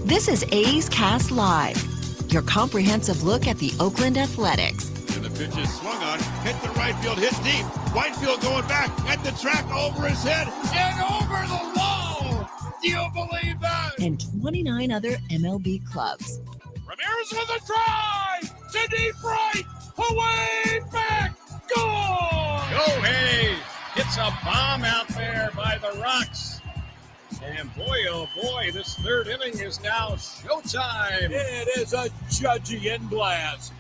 This is A's Cast Live, your comprehensive look at the Oakland Athletics. And the pitch is swung on, hit the right field, hit deep. Whitefield going back at the track, over his head, and over the wall. Do you believe that? And 29 other MLB clubs. Ramirez with a drive to deep right, away back, goal! Go Hayes! It's a bomb out there by the Rocks. And boy, oh boy, this third inning is now showtime. It is a Judgian blast.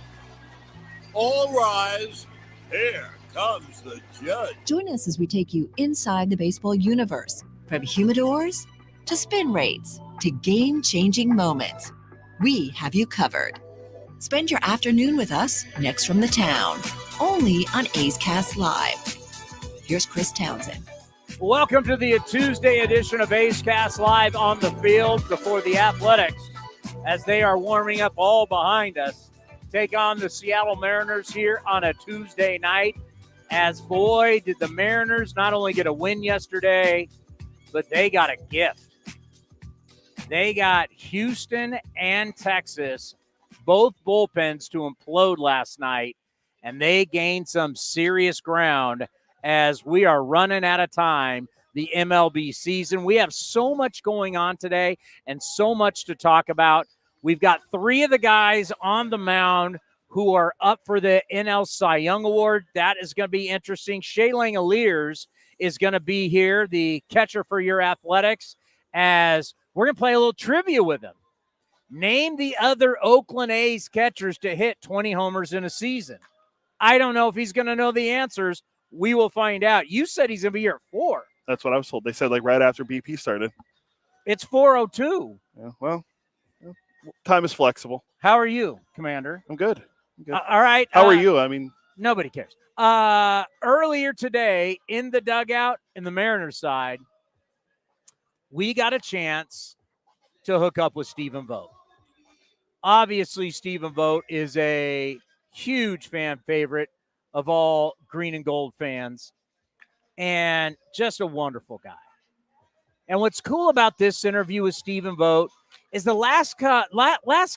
All rise. Here comes the judge. Join us as we take you inside the baseball universe, from humidors to spin rates to game-changing moments. We have you covered. Spend your afternoon with us next from the town, only on A's Cast Live. Here's Chris Townsend. Welcome to the Tuesday edition of A's Cast Live on the field before the Athletics, as they are warming up all behind us. Take on the Seattle Mariners here on a Tuesday night. As boy, did the Mariners not only get a win yesterday, but they got a gift. They got Houston and Texas, both bullpens, to implode last night, and they gained some serious ground as we are running out of time, the MLB season. We have so much going on today and so much to talk about. We've got three of the guys on the mound who are up for the NL Cy Young Award. That is going to be interesting. Shea Langoliers is going to be here, the catcher for your Athletics, as we're going to play a little trivia with him. Name the other Oakland A's catchers to hit 20 homers in a season. I don't know if he's going to know the answers. We will find out. You said he's going to be here at 4. That's what I was told. They said like right after BP started. It's 4:02. Yeah, well, time is flexible. How are you, Commander? I'm good. All right. How are you? I mean, nobody cares. Earlier today in the dugout in the Mariners side, we got a chance to hook up with Stephen Vogt. Obviously, Stephen Vogt is a huge fan favorite of all green and gold fans, and just a wonderful guy. And what's cool about this interview with Stephen Vogt is the last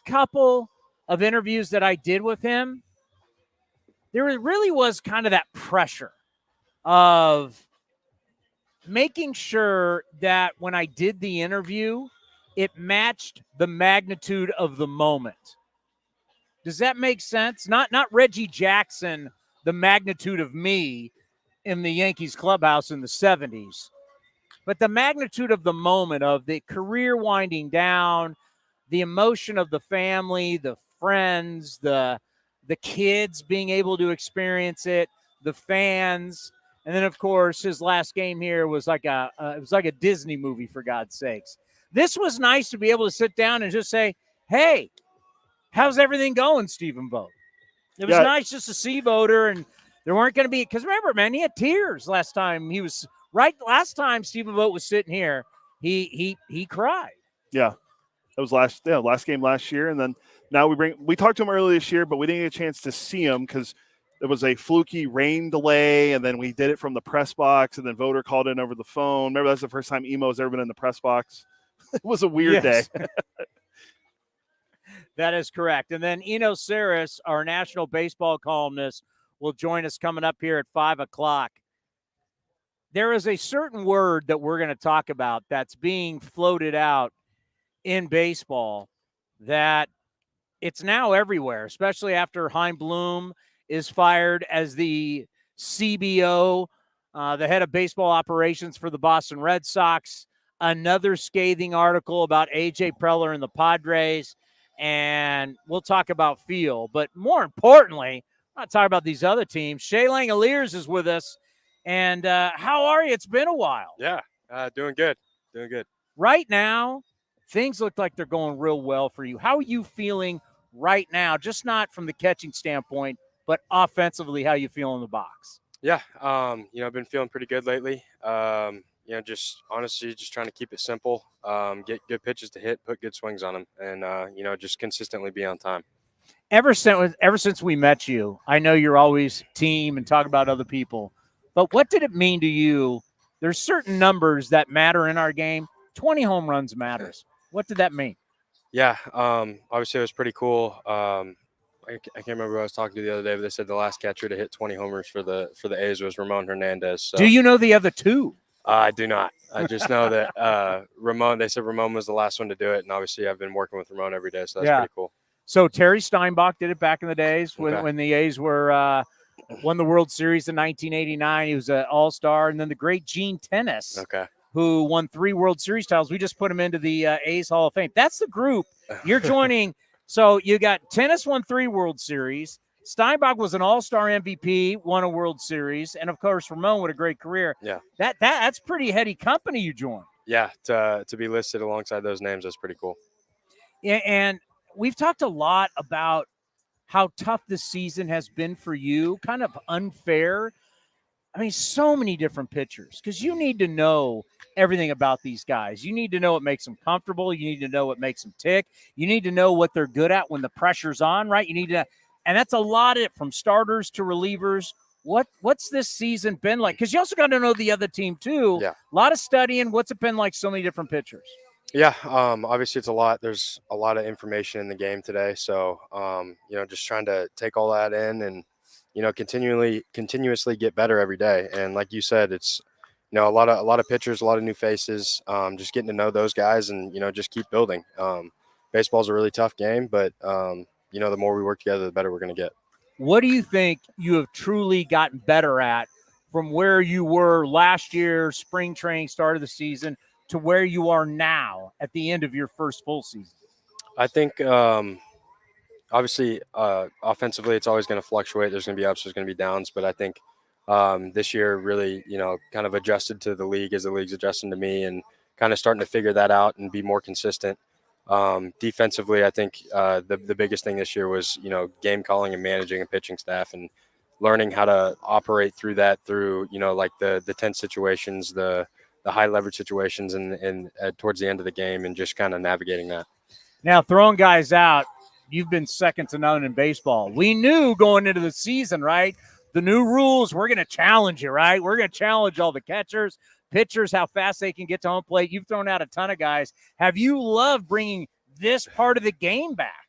couple of interviews that I did with him, there really was kind of that pressure of making sure that when I did the interview, it matched the magnitude of the moment. Does that make sense? Not Reggie Jackson, the magnitude of me in the Yankees clubhouse in the 70s, but the magnitude of the moment, of the career winding down, the emotion of the family, the friends, the kids being able to experience it, the fans, and then of course his last game here was like a Disney movie, for God's sakes. This was nice to be able to sit down and just say, "Hey, how's everything going, Stephen Vogt?" It was nice just to see Voter, and there weren't going to be, because remember, man, he had tears last time he was last time Stephen Vogt was sitting here, he cried. Yeah, that was last game last year, and then now we talked to him earlier this year, but we didn't get a chance to see him because there was a fluky rain delay, and then we did it from the press box, and then Voter called in over the phone. Remember, that's the first time Emo's ever been in the press box. It was a weird day. That is correct. And then Eno Saris, our national baseball columnist, will join us coming up here at 5 o'clock. There is a certain word that we're going to talk about that's being floated out in baseball that it's now everywhere, especially after Chaim Bloom is fired as the CBO, the head of baseball operations for the Boston Red Sox. Another scathing article about A.J. Preller and the Padres. And we'll talk about feel. But more importantly, I'm not talking about these other teams. Shea Langoliers is with us. And how are you? It's been a while. Yeah, doing good. Right now, things look like they're going real well for you. How are you feeling right now? Just not from the catching standpoint, but offensively, how you feel in the box? Yeah, I've been feeling pretty good lately. Just honestly, just trying to keep it simple, get good pitches to hit, put good swings on them, and, just consistently be on time. Ever since we met you, I know you're always team and talk about other people, but what did it mean to you there's certain numbers that matter in our game. 20 home runs matters. What did that mean? Yeah, obviously it was pretty cool. I can't remember who I was talking to the other day, but they said the last catcher to hit 20 homers for the A's was Ramon Hernandez. So Do you know the other two? I do not. I just know that Ramon. They said Ramon was the last one to do it, and obviously I've been working with Ramon every day, so that's pretty cool. So Terry Steinbach did it back in the days when, Okay. when the A's were won the World Series in 1989. He was an all-star, and then the great Gene Tennis, who won 3 World Series titles. We just put him into the A's Hall of Fame. That's the group you're joining. So you got Tennis won 3 World Series. Steinbach was an all-star MVP, won a World Series, and of course Ramon with a great career. Yeah, that's pretty heady company you joined. Yeah, to be listed alongside those names, that's pretty cool. Yeah, and we've talked a lot about how tough this season has been for you, kind of unfair. I mean, so many different pitchers, because you need to know everything about these guys. You need to know what makes them comfortable. You need to know what makes them tick. You need to know what they're good at when the pressure's on, right? You need to, and that's a lot of it, from starters to relievers. What's this season been like? Because you also got to know the other team too. Yeah. A lot of studying. What's it been like? So many different pitchers. Yeah, obviously it's a lot. There's a lot of information in the game today. So, just trying to take all that in and, continuously get better every day. And like you said, it's, a lot of pitchers, a lot of new faces, just getting to know those guys and, just keep building. Baseball's a really tough game, but, the more we work together, the better we're going to get. What do you think you have truly gotten better at from where you were last year, spring training, start of the season, to where you are now at the end of your first full season? I think obviously offensively it's always going to fluctuate. There's going to be ups, there's going to be downs, but I think this year really, kind of adjusted to the league as the league's adjusting to me and kind of starting to figure that out and be more consistent. Defensively, I think the biggest thing this year was, game calling and managing a pitching staff and learning how to operate through that, like the tense situations, the high leverage situations and towards the end of the game, and just kind of navigating that. Now, throwing guys out, you've been second to none in baseball. We knew going into the season, right? The new rules, we're going to challenge you, right? We're going to challenge all the catchers, pitchers, how fast they can get to home plate. You've thrown out a ton of guys. Have you loved bringing this part of the game back?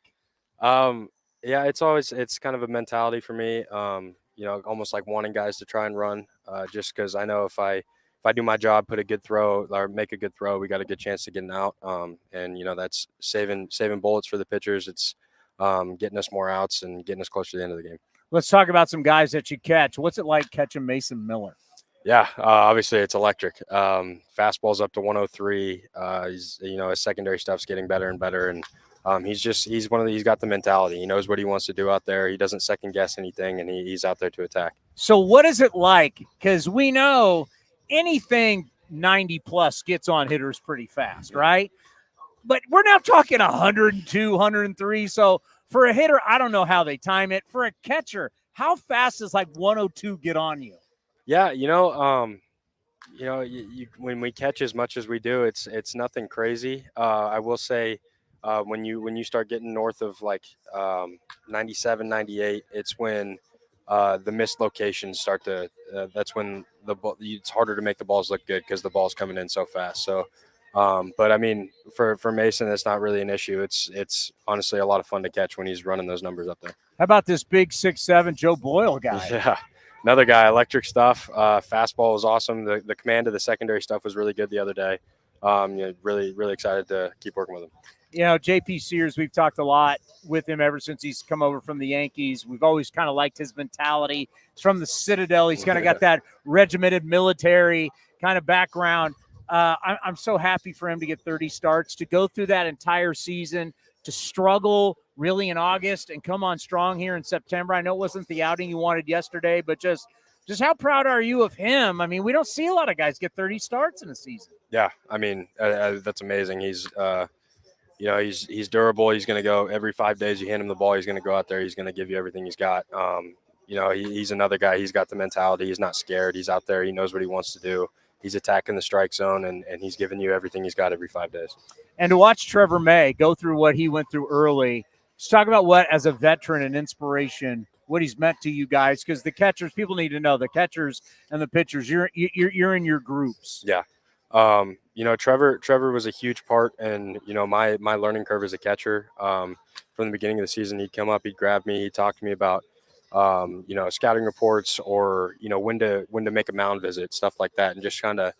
Yeah, it's kind of a mentality for me, almost like wanting guys to try and run, just because I know if I do my job, put a good throw or make a good throw, we got a good chance to getting out. And that's saving bullets for the pitchers. It's getting us more outs and getting us closer to the end of the game. Let's talk about some guys that you catch. What's it like catching Mason Miller? Yeah, obviously it's electric. Fastball's up to 103. He's, his secondary stuff's getting better and better. And he's got the mentality. He knows what he wants to do out there. He doesn't second guess anything, and he's out there to attack. So what is it like? Because we know anything 90 plus gets on hitters pretty fast, right? But we're now talking 102, 103. So for a hitter, I don't know how they time it. For a catcher, how fast does like 102 get on you? Yeah, when we catch as much as we do, it's nothing crazy. I will say, when you start getting north of like 97, 98, it's when the missed locations start to. That's when it's harder to make the balls look good because the ball's coming in so fast. So, but I mean, for Mason, that's not really an issue. It's honestly a lot of fun to catch when he's running those numbers up there. How about this big 6'7" Joe Boyle guy? Yeah. Another guy, electric stuff. Fastball was awesome. The command of the secondary stuff was really good the other day. Really, really excited to keep working with him. JP Sears, we've talked a lot with him ever since he's come over from the Yankees. We've always kind of liked his mentality. He's from the Citadel. He's kind of got that regimented military kind of background. I'm so happy for him to get 30 starts, to go through that entire season, to struggle really in August and come on strong here in September. I know it wasn't the outing you wanted yesterday, but just how proud are you of him? I mean, we don't see a lot of guys get 30 starts in a season. Yeah, I mean, that's amazing. He's he's durable. He's going to go every 5 days. You hand him the ball, he's going to go out there. He's going to give you everything he's got. He's another guy. He's got the mentality. He's not scared. He's out there. He knows what he wants to do. He's attacking the strike zone, and he's giving you everything he's got every 5 days. And to watch Trevor May go through what he went through early, let's talk about what, as a veteran and inspiration, what he's meant to you guys, because the catchers, people need to know, the catchers and the pitchers, you're in your groups. Yeah. Trevor was a huge part, and my learning curve as a catcher. From the beginning of the season, he'd come up, he'd grab me, he'd talk to me about scouting reports, or when to make a mound visit, stuff like that, and just kind of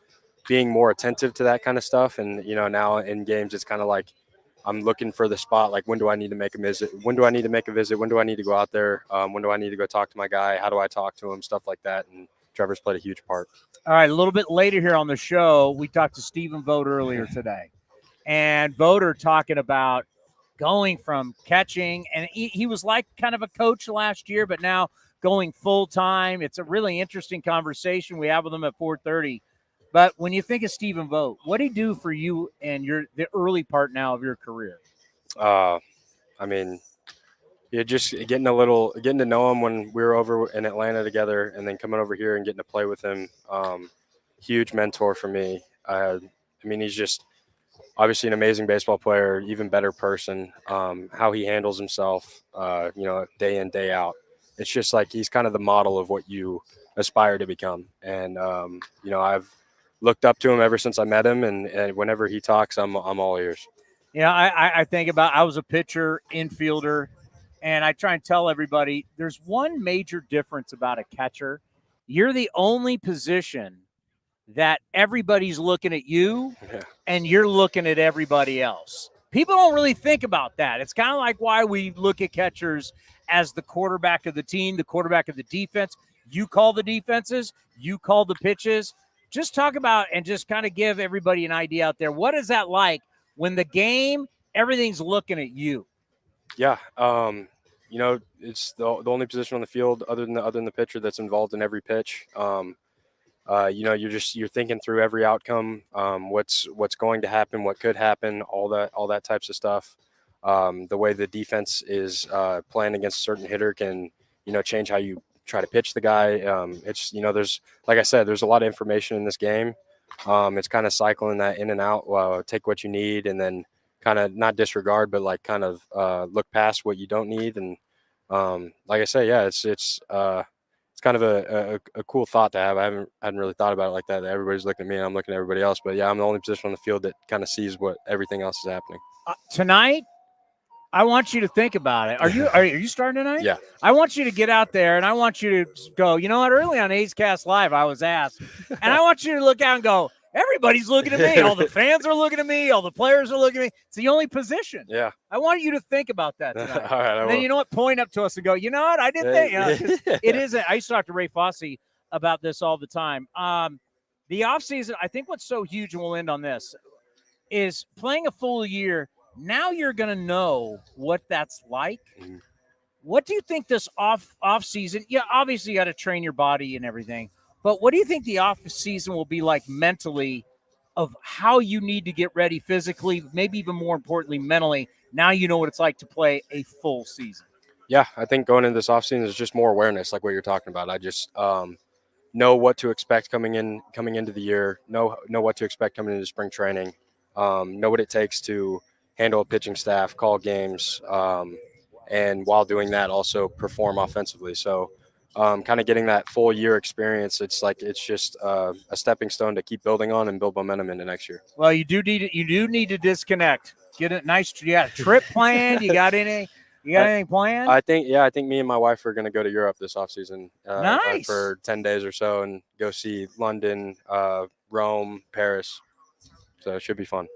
being more attentive to that kind of stuff. And now in games, it's kind of like I'm looking for the spot, like when do I need to make a visit, when do I need to go out there, when do I need to go talk to my guy, how do I talk to him, stuff like that. And Trevor's played a huge part. All right, a little bit later here on the show, we talked to Stephen Vogt earlier today, and Vogt talking about going from catching, and he was like kind of a coach last year, but now going full-time. It's a really interesting conversation we have with him at 4:30. But when you think of Stephen Vogt, what did he do for you and the early part now of your career? Yeah, just getting to know him when we were over in Atlanta together, and then coming over here and getting to play with him. Huge mentor for me. He's just obviously an amazing baseball player, even better person. How he handles himself, day in, day out. It's just like he's kind of the model of what you aspire to become. And, I've looked up to him ever since I met him, and whenever he talks, I'm all ears. I think about, I was a pitcher, infielder, and I try and tell everybody there's one major difference about a catcher. You're the only position that everybody's looking at you and you're looking at everybody else. People don't really think about that. It's kind of like why we look at catchers as the quarterback of the team, the quarterback of the defense. You call the defenses, you call the pitches. Just talk about and just kind of give everybody an idea out there. What is that like when the game, everything's looking at you? Yeah. It's the only position on the field other than the pitcher that's involved in every pitch. You're thinking through every outcome, what's going to happen, what could happen, all that types of stuff. The way the defense is playing against a certain hitter can, change how you try to pitch the guy. There's, like I said, there's a lot of information in this game. It's kind of cycling that in and out, take what you need, and then kind of not disregard, but like kind of look past what you don't need. And like I say, yeah, it's kind of a cool thought to have. I hadn't really thought about it like that. Everybody's looking at me and I'm looking at everybody else. But yeah, I'm the only position on the field that kind of sees what everything else is happening. Tonight, I want you to think about it. Are you starting tonight? Yeah. I want you to get out there and I want you to go, you know what? Early on A's Cast Live, I was asked, and I want you to look out and go, everybody's looking at me. All the fans are looking at me. All the players are looking at me. It's the only position. Yeah. I want you to think about that tonight. All right. And then you know what? Point up to us and go, you know what? I didn't think. It isn't. I used to talk to Ray Fosse about this all the time. The offseason, I think what's so huge, and we'll end on this, is playing a full year. Now you're going to know what that's like. Mm-hmm. What do you think this off season? Yeah, obviously you got to train your body and everything. But what do you think the off season will be like mentally, of how you need to get ready physically, maybe even more importantly, mentally? Now you know what it's like to play a full season. Yeah, I think going into this offseason is just more awareness, like what you're talking about. I just know what to expect coming into the year, know what to expect coming into spring training, know what it takes to handle a pitching staff, call games, and while doing that, also perform offensively. So kind of getting that full year experience, it's just a stepping stone to keep building on and build momentum into next year. Well, you do need to disconnect. Get a nice trip planned. You got anything planned? I think me and my wife are going to go to Europe this offseason nice. For 10 days or so and go see London, Rome, Paris. So it should be fun.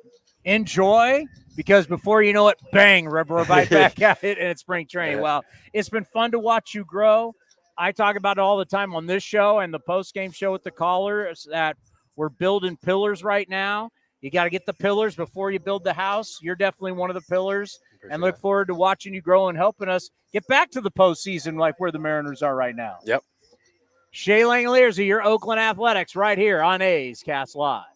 Enjoy, because before you know it, bang, we're right back at it, and it's spring training. Yeah. Well, it's been fun to watch you grow. I talk about it all the time on this show and the post-game show with the callers that we're building pillars right now. You got to get the pillars before you build the house. You're definitely one of the pillars, and look forward to watching you grow and helping us get back to the postseason like where the Mariners are right now. Yep. Shea Langoliers of your Oakland Athletics right here on A's Cast Live.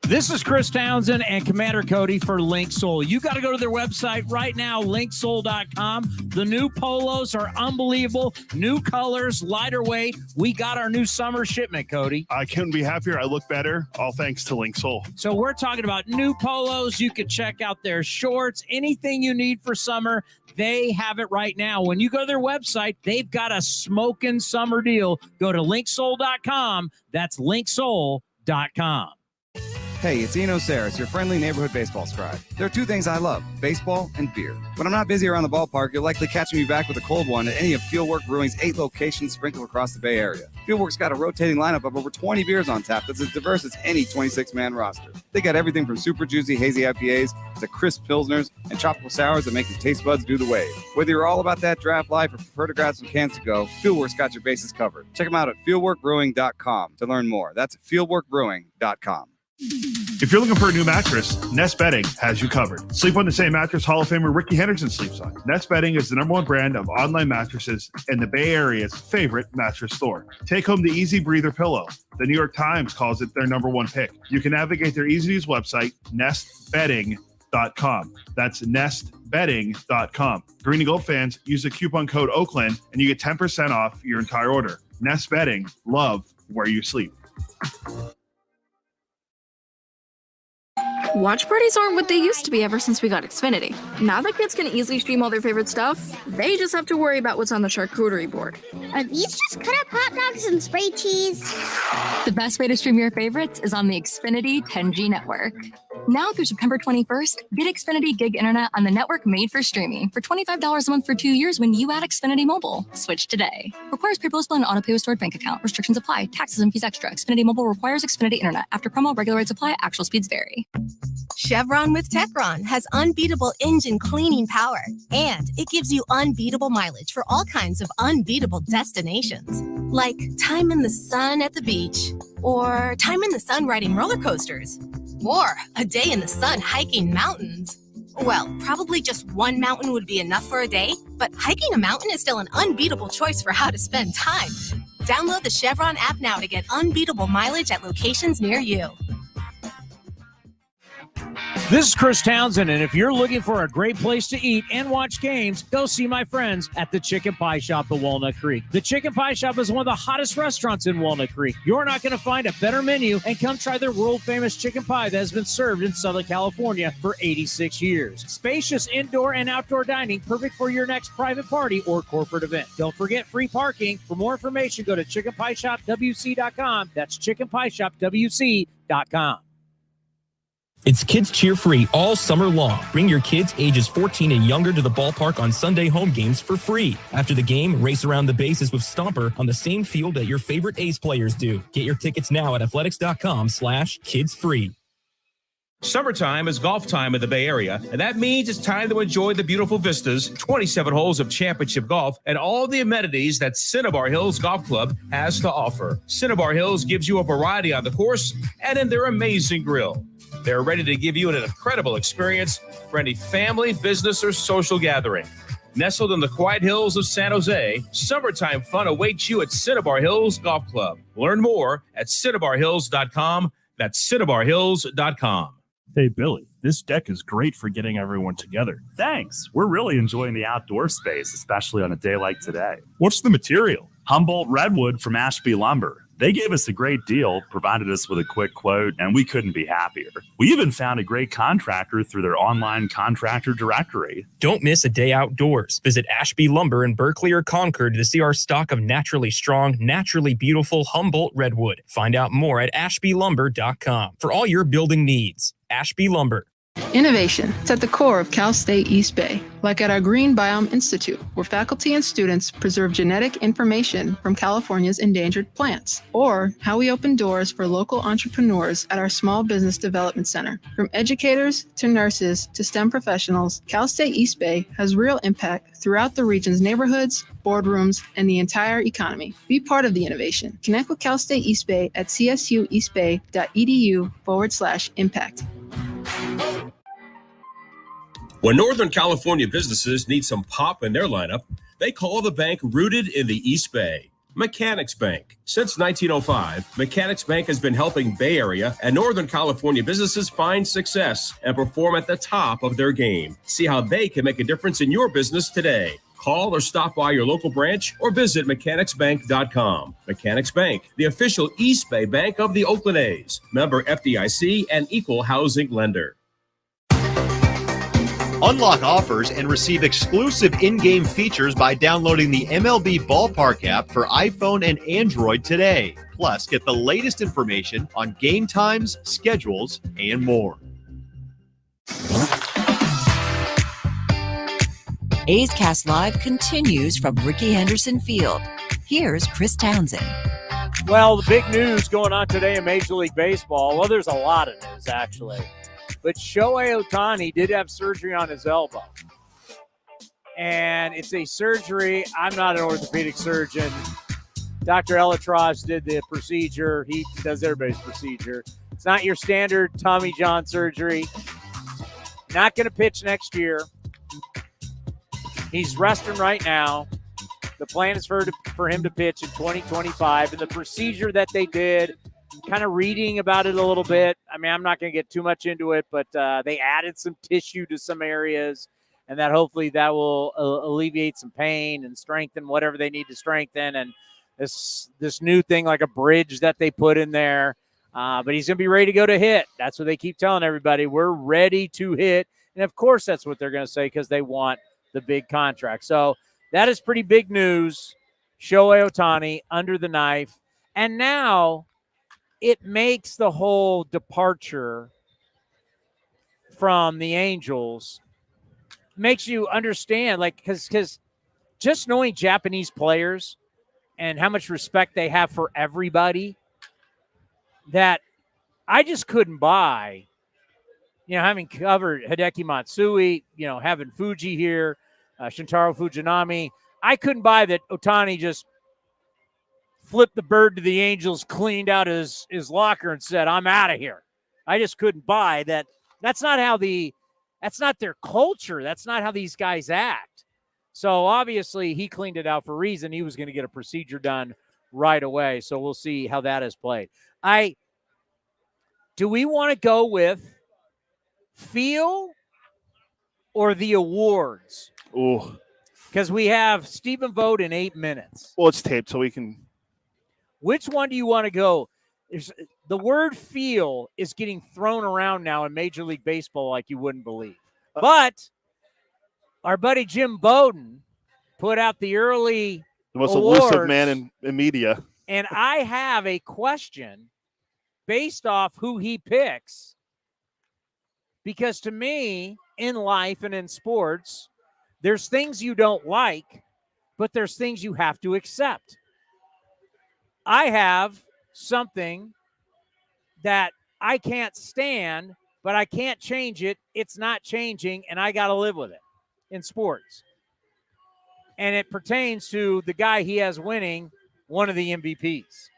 This is Chris Townsend and Commander Cody for Link Soul. You got to go to their website right now, linksoul.com. The new polos are unbelievable. New colors, lighter weight. We got our new summer shipment, Cody. I couldn't be happier. I look better. All thanks to Link Soul. So we're talking about new polos. You can check out their shorts, anything you need for summer. they have it right now. When you go to their website, they've got a smoking summer deal. Go to linksoul.com. That's linksoul.com. Hey, it's Eno Saris, your friendly neighborhood baseball scribe. There are two things I love, baseball and beer. When I'm not busy around the ballpark, you'll likely catch me back with a cold one at any of Fieldwork Brewing's 8 locations sprinkled across the Bay Area. Fieldwork's got a rotating lineup of over 20 beers on tap that's as diverse as any 26-man roster. They got everything from super juicy, hazy IPAs to crisp pilsners and tropical sours that make your taste buds do the wave. Whether you're all about that draft life or prefer to grab some cans to go, Fieldwork's got your bases covered. Check them out at fieldworkbrewing.com to learn more. That's fieldworkbrewing.com. If you're looking for a new mattress, Nest Bedding has you covered. Sleep on the same mattress Hall of Famer Ricky Henderson sleeps on. Nest Bedding is the #1 brand of online mattresses and the Bay Area's favorite mattress store. Take home the Easy Breather pillow. The New York Times calls it their #1 pick. You can navigate their easy-to-use website, nestbedding.com. That's nestbedding.com. Green and Gold fans, use the coupon code Oakland and you get 10% off your entire order. Nest Bedding, love where you sleep. Watch parties aren't what they used to be ever since we got Xfinity. Now that kids can easily stream all their favorite stuff, they just have to worry about what's on the charcuterie board. Are these just cut up hot dogs and spray cheese? The best way to stream your favorites is on the Xfinity 10G network. Now through September 21st, get Xfinity Gig Internet on the network made for streaming for $25 a month for 2 years when you add Xfinity Mobile. Switch today. Requires pre-post bill and auto-pay with stored bank account. Restrictions apply. Taxes and fees extra. Xfinity Mobile requires Xfinity Internet. After promo, regular rates apply. Actual speeds vary. Chevron with Techron has unbeatable engine cleaning power, and it gives you unbeatable mileage for all kinds of unbeatable destinations, like time in the sun at the beach, or time in the sun riding roller coasters, or a day in the sun hiking mountains. Well, probably just one mountain would be enough for a day, but hiking a mountain is still an unbeatable choice for how to spend time. Download the Chevron app now to get unbeatable mileage at locations near you. This is Chris Townsend, and if you're looking for a great place to eat and watch games, go see my friends at the Chicken Pie Shop at Walnut Creek. The Chicken Pie Shop is one of the hottest restaurants in Walnut Creek. You're not going to find a better menu, and come try their world-famous chicken pie that has been served in Southern California for 86 years. Spacious indoor and outdoor dining, perfect for your next private party or corporate event. Don't forget free parking. For more information, go to chickenpieshopwc.com. That's chickenpieshopwc.com. It's Kids Cheer Free all summer long. Bring your kids ages 14 and younger to the ballpark on Sunday home games for free. After the game, race around the bases with Stomper on the same field that your favorite A's players do. Get your tickets now at athletics.com/kidsfree. Summertime is golf time in the Bay Area, and that means it's time to enjoy the beautiful vistas, 27 holes of championship golf, and all the amenities that Cinnabar Hills Golf Club has to offer. Cinnabar Hills gives you a variety on the course and in their amazing grill. They're ready to give you an incredible experience for any family, business, or social gathering. Nestled in the quiet hills of San Jose, summertime fun awaits you at Cinnabar Hills Golf Club. Learn more at cinnabarhills.com. That's cinnabarhills.com. Hey, Billy, this deck is great for getting everyone together. Thanks. We're really enjoying the outdoor space, especially on a day like today. What's the material? Humboldt Redwood from Ashby Lumber. They gave us a great deal, provided us with a quick quote, and we couldn't be happier. We even found a great contractor through their online contractor directory. Don't miss a day outdoors. Visit Ashby Lumber in Berkeley or Concord to see our stock of naturally strong, naturally beautiful Humboldt Redwood. Find out more at ashbylumber.com for all your building needs. Ashby Lumber. Innovation is at the core of Cal State East Bay, like at our Green Biome Institute, where faculty and students preserve genetic information from California's endangered plants, or how we open doors for local entrepreneurs at our Small Business Development Center. From educators to nurses to STEM professionals, Cal State East Bay has real impact throughout the region's neighborhoods, boardrooms, and the entire economy. Be part of the innovation. Connect with Cal State East Bay at csueastbay.edu/impact. When Northern California businesses need some pop in their lineup, they call the bank rooted in the East Bay, Mechanics Bank. Since 1905, Mechanics Bank has been helping Bay Area and Northern California businesses find success and perform at the top of their game. See how they can make a difference in your business today. Call or stop by your local branch or visit mechanicsbank.com. Mechanics Bank, the official East Bay bank of the Oakland A's. Member FDIC and equal housing lender. Unlock offers and receive exclusive in-game features by downloading the MLB Ballpark app for iPhone and Android today. Plus, get the latest information on game times, schedules, and more. A's Cast Live continues from Ricky Henderson Field. Here's Chris Townsend. Well, the big news going on today in Major League Baseball, well, there's a lot of news, actually. But Shohei Ohtani did have surgery on his elbow. And it's a surgery. I'm not an orthopedic surgeon. Dr. Elatraj did the procedure. He does everybody's procedure. It's not your standard Tommy John surgery. Not going to pitch next year. He's resting right now. The plan is for him to pitch in 2025. And the procedure that they did, kind of reading about it a little bit. I mean, I'm not going to get too much into it, but they added some tissue to some areas, and that hopefully that will alleviate some pain and strengthen whatever they need to strengthen. And this new thing, like a bridge that they put in there. But he's going to be ready to go to hit. That's what they keep telling everybody. We're ready to hit. And, of course, that's what they're going to say because they want the big contract. So that is pretty big news. Shohei Ohtani under the knife. And now it makes the whole departure from the Angels, makes you understand, like, because just knowing Japanese players and how much respect they have for everybody, that I just couldn't buy, having covered Hideki Matsui, having Fuji here, Shintaro Fujinami, I couldn't buy that Ohtani just flipped the bird to the Angels, cleaned out his locker and said, I'm out of here. I just couldn't buy that. That's not their culture. That's not how these guys act. So obviously he cleaned it out for a reason. He was going to get a procedure done right away. So we'll see how that is played. Do we want to go with feel or the awards? Ooh. Because we have Stephen Vogt in 8 minutes. Well, it's taped, so we can. Which one do you want to go? The word feel is getting thrown around now in Major League Baseball like you wouldn't believe. But our buddy Jim Bowden put out the most elusive man in media. And I have a question based off who he picks. Because to me, in life and in sports, there's things you don't like, but there's things you have to accept. I have something that I can't stand, but I can't change it. It's not changing, and I got to live with it in sports. And it pertains to the guy he has winning one of the MVPs.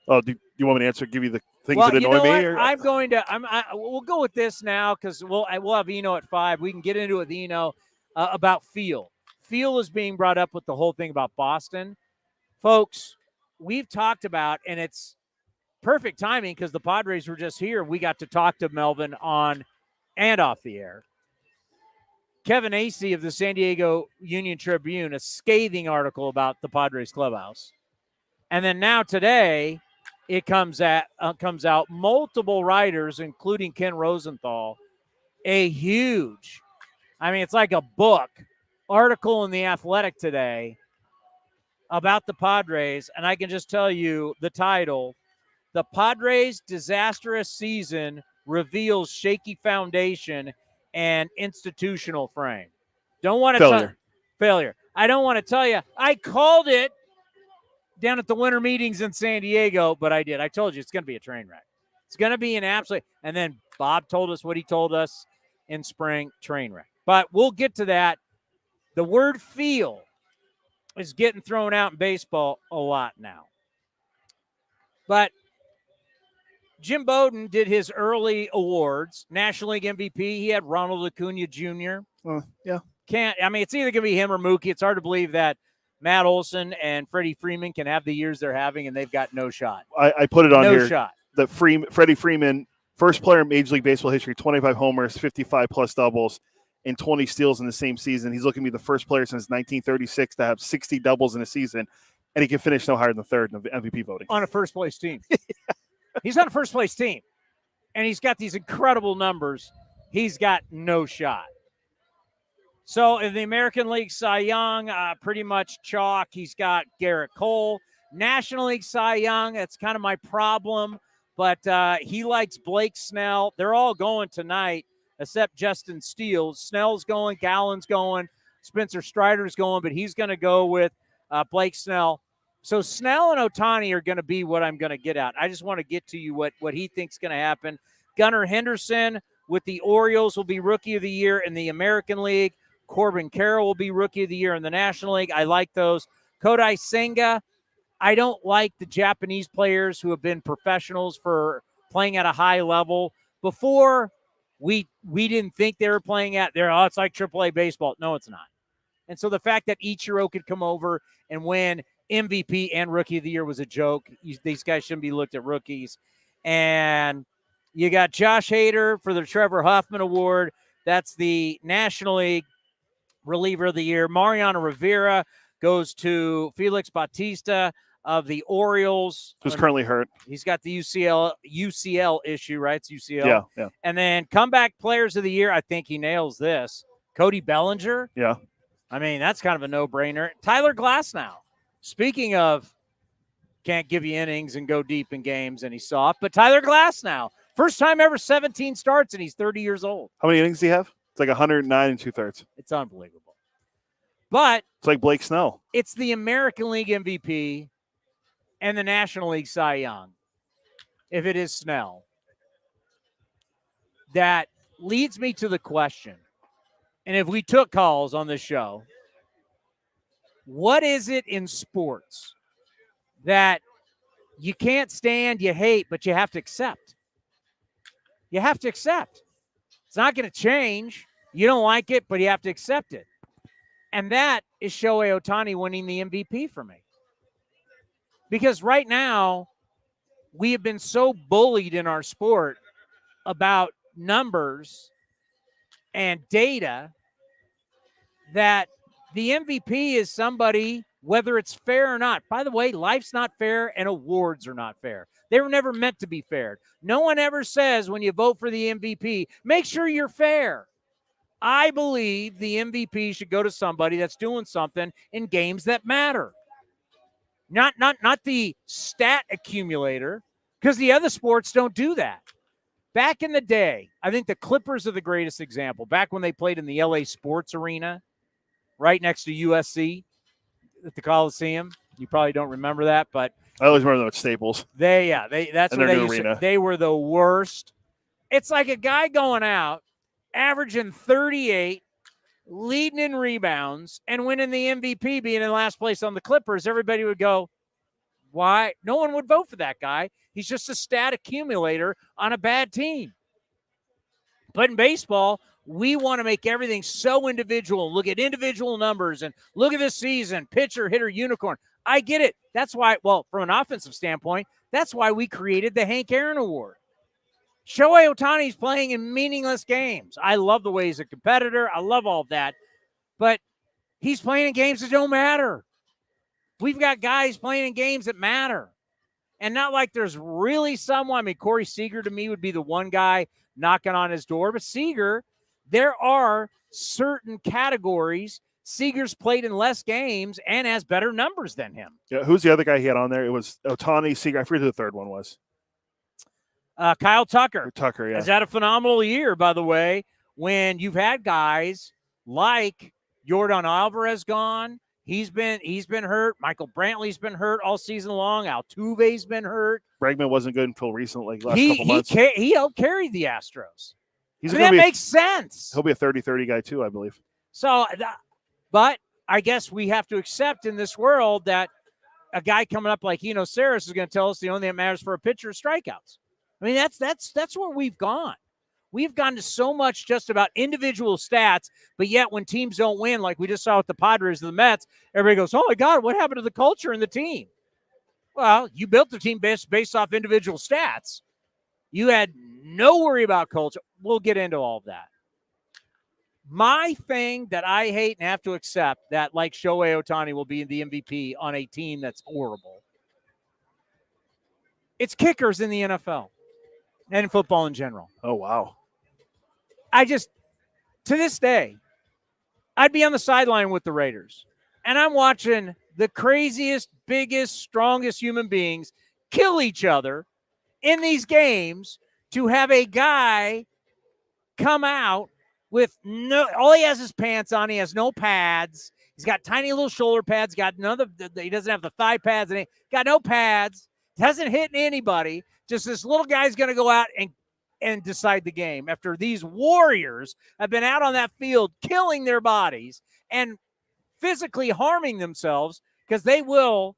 Oh, do you want me to answer? Give you the things that annoy me? Or? We'll go with this now because we'll have Eno at 5. We can get into it with Eno about feel. Feel is being brought up with the whole thing about Boston. Folks, we've talked about, and it's perfect timing because the Padres were just here. We got to talk to Melvin on and off the air. Kevin Acee of the San Diego Union Tribune, a scathing article about the Padres clubhouse. And then now today, it comes out multiple writers, including Ken Rosenthal, a huge, it's like a book article in The Athletic today about the Padres. And I can just tell you the title, The Padres' Disastrous Season Reveals Shaky Foundation and Institutional Frame. Don't want to failure. I don't want to tell you. I called it down at the winter meetings in San Diego, but I did. I told you it's going to be a train wreck. It's going to be an absolute. And then Bob told us what he told us in spring, train wreck. But we'll get to that. The word feel is getting thrown out in baseball a lot now. But Jim Bowden did his early awards, National League MVP. He had Ronald Acuna Jr. Yeah. It's either going to be him or Mookie. It's hard to believe that Matt Olson and Freddie Freeman can have the years they're having, and they've got no shot. I put it on here. No shot. That Freddie Freeman, first player in Major League Baseball history, 25 homers, 55-plus doubles, and 20 steals in the same season. He's looking to be the first player since 1936 to have 60 doubles in a season, and he can finish no higher than third in the MVP voting. On a first-place team. He's on a first-place team, and he's got these incredible numbers. he's got no shot. So in the American League Cy Young, pretty much chalk. He's got Garrett Cole. National League Cy Young, that's kind of my problem. But he likes Blake Snell. They're all going tonight except Justin Steele. Snell's going, Gallen's going, Spencer Strider's going, but he's going to go with Blake Snell. So Snell and Ohtani are going to be what I'm going to get at. I just want to get to you what he thinks going to happen. Gunnar Henderson with the Orioles will be Rookie of the Year in the American League. Corbin Carroll will be Rookie of the Year in the National League. I like those. Kodai Senga, I don't like the Japanese players who have been professionals for playing at a high level. Before, we didn't think they were playing at there. Oh, it's like AAA baseball. No, it's not. And so the fact that Ichiro could come over and win MVP and Rookie of the Year was a joke. These guys shouldn't be looked at rookies. And you got Josh Hader for the Trevor Hoffman Award. That's the National League Reliever of the Year. Mariano Rivera goes to Felix Bautista of the Orioles. Who's currently hurt. He's got the UCL issue, right? It's UCL. Yeah. And then Comeback Players of the Year, I think he nails this. Cody Bellinger. Yeah. I mean, that's kind of a no-brainer. Tyler Glasnow. Speaking of can't give you innings and go deep in games and he's soft, but Tyler Glasnow, first time ever 17 starts and he's 30 years old. How many innings do you have? It's like 109 2/3. It's unbelievable. But it's like Blake Snell. It's the American League MVP and the National League Cy Young, if it is Snell. That leads me to the question, and if we took calls on this show, what is it in sports that you can't stand, you hate, but you have to accept? You have to accept. It's not going to change. You don't like it, but you have to accept it. And that is Shohei Ohtani winning the MVP for me. Because right now, we have been so bullied in our sport about numbers and data that the MVP is somebody, whether it's fair or not. By the way, life's not fair and awards are not fair. They were never meant to be fair. No one ever says when you vote for the MVP, make sure you're fair. I believe the MVP should go to somebody that's doing something in games that matter. Not the stat accumulator, because the other sports don't do that. Back in the day, I think the Clippers are the greatest example. Back when they played in the LA Sports Arena, right next to USC at the Coliseum. You probably don't remember that, but I always remember them at Staples. That's what they used to, they were the worst. It's like a guy going out, averaging 38, leading in rebounds, and winning the MVP, being in last place on the Clippers. Everybody would go, why? No one would vote for that guy. He's just a stat accumulator on a bad team. But in baseball, we want to make everything so individual. Look at individual numbers and look at this season, pitcher, hitter, unicorn. I get it. That's why, well, from an offensive standpoint, that's why we created the Hank Aaron Award. Shohei Ohtani's playing in meaningless games. I love the way he's a competitor. I love all of that. But he's playing in games that don't matter. We've got guys playing in games that matter. And not like there's really someone. I mean, Corey Seager to me would be the one guy knocking on his door. But Seager, there are certain categories. Seager's played in less games and has better numbers than him. Yeah, who's the other guy he had on there? It was Ohtani, Seager. I forget who the third one was. Kyle Tucker. Tucker, yeah. Has had a phenomenal year, by the way, when you've had guys like Yordan Alvarez gone. He's been hurt. Michael Brantley's been hurt all season long. Altuve's been hurt. Bregman wasn't good until recently, last couple months. He helped carry the Astros. That makes sense. He'll be a 30-30 guy too, I believe. So, but I guess we have to accept in this world that a guy coming up like Eno Saris is going to tell us the only thing that matters for a pitcher is strikeouts. I mean, that's where we've gone. We've gone to so much just about individual stats, but yet when teams don't win, like we just saw with the Padres and the Mets, everybody goes, oh, my God, what happened to the culture in the team? Well, you built the team based off individual stats. You had no worry about culture. We'll get into all of that. My thing that I hate and have to accept that, like Shohei Ohtani will be the MVP on a team that's horrible, it's kickers in the NFL and in football in general. Oh, wow. to this day, I'd be on the sideline with the Raiders, and I'm watching the craziest, biggest, strongest human beings kill each other in these games to have a guy come out with all he has is pants on. He has no pads. He's got tiny little shoulder pads. He doesn't have the thigh pads. And he got no pads. Hasn't hit anybody. Just this little guy's going to go out and decide the game after these warriors have been out on that field killing their bodies and physically harming themselves because they will.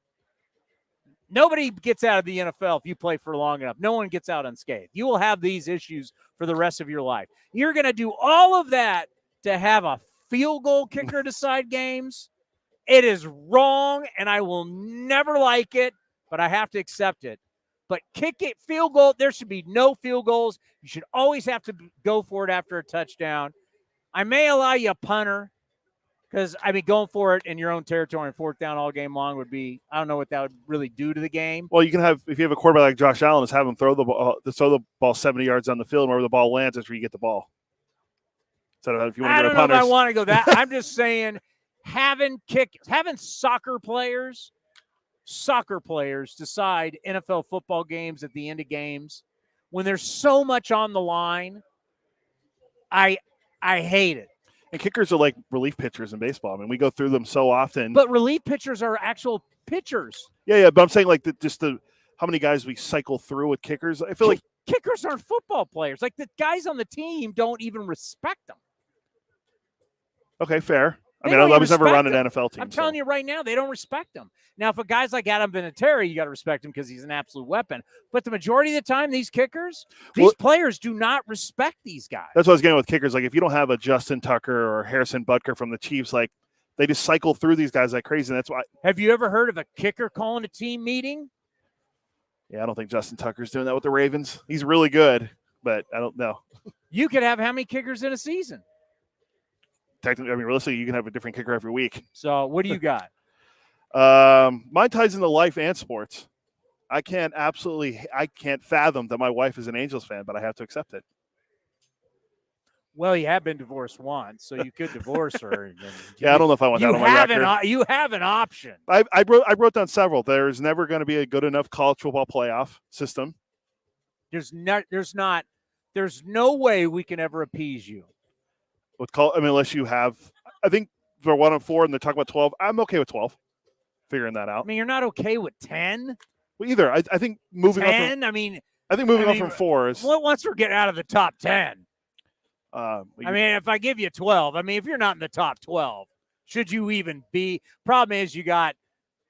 Nobody gets out of the NFL if you play for long enough. No one gets out unscathed. You will have these issues for the rest of your life. You're going to do all of that to have a field goal kicker decide games. It is wrong, and I will never like it, but I have to accept it. But kick it, field goal, there should be no field goals. You should always have to go for it after a touchdown. I may allow you a punter because, going for it in your own territory and fourth down all game long would be, I don't know what that would really do to the game. Well, you can have, if you have a quarterback like Josh Allen, just have him throw the ball 70 yards on the field, and wherever the ball lands, that's where you get the ball. So if you want to go to punters. I don't know if I want to go that. I'm just saying having soccer players decide NFL football games at the end of games when there's so much on the line. I hate it. And kickers are like relief pitchers in baseball. I mean, we go through them so often. But relief pitchers are actual pitchers. Yeah. But I'm saying like how many guys we cycle through with kickers. I feel like kickers aren't football players. Like the guys on the team don't even respect them. Okay, fair. I was never around an NFL team. I'm telling you right now, they don't respect them. Now, if a guy's like Adam Vinatieri, you got to respect him because he's an absolute weapon. But the majority of the time, these players do not respect these guys. That's what I was getting with kickers. Like, if you don't have a Justin Tucker or Harrison Butker from the Chiefs, like, they just cycle through these guys like crazy. And that's why. Have you ever heard of a kicker calling a team meeting? Yeah, I don't think Justin Tucker's doing that with the Ravens. He's really good, but I don't know. You could have how many kickers in a season? Technically, realistically, you can have a different kicker every week. So what do you got? Mine ties into life and sports. I can't fathom that my wife is an Angels fan, but I have to accept it. Well, you have been divorced once, so you could divorce her. Yeah, I don't know if I want that on my record. You have an option. I wrote down several. There's never going to be a good enough college football playoff system. There's no way we can ever appease you. Unless you have, I think they're 1-4 and they're talking about 12. I'm okay with 12. Figuring that out. You're not okay with 10? Well, either. I think moving 10? I think moving on from 4 is. Once we're getting out of the top 10. If I give you 12, if you're not in the top 12, should you even be? Problem is, you got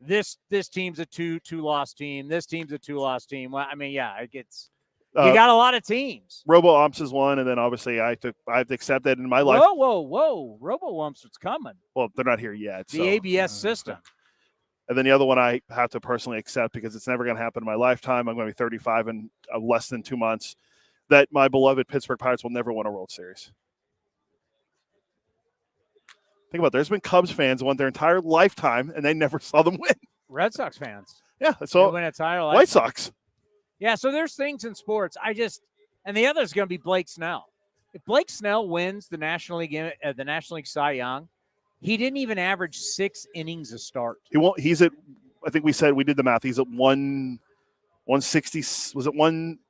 this team's a two-loss team. This team's a two-loss team. Well, it gets. You got a lot of teams. Robo-umps is one, and then obviously I have to accept that in my life. Whoa. Robo-umps is coming. Well, they're not here yet. The ABS system. And then the other one I have to personally accept because it's never going to happen in my lifetime. I'm going to be 35 in less than 2 months. That my beloved Pittsburgh Pirates will never win a World Series. Think about it. There's been Cubs fans who won their entire lifetime, and they never saw them win. Red Sox fans. Yeah, so win entire lifetime. White Sox. Yeah, so there's things in sports. And the other is going to be Blake Snell. If Blake Snell wins the National League Cy Young, he didn't even average 6 innings a start. He won't. He's at. I think we did the math. He's at 160. Was it one?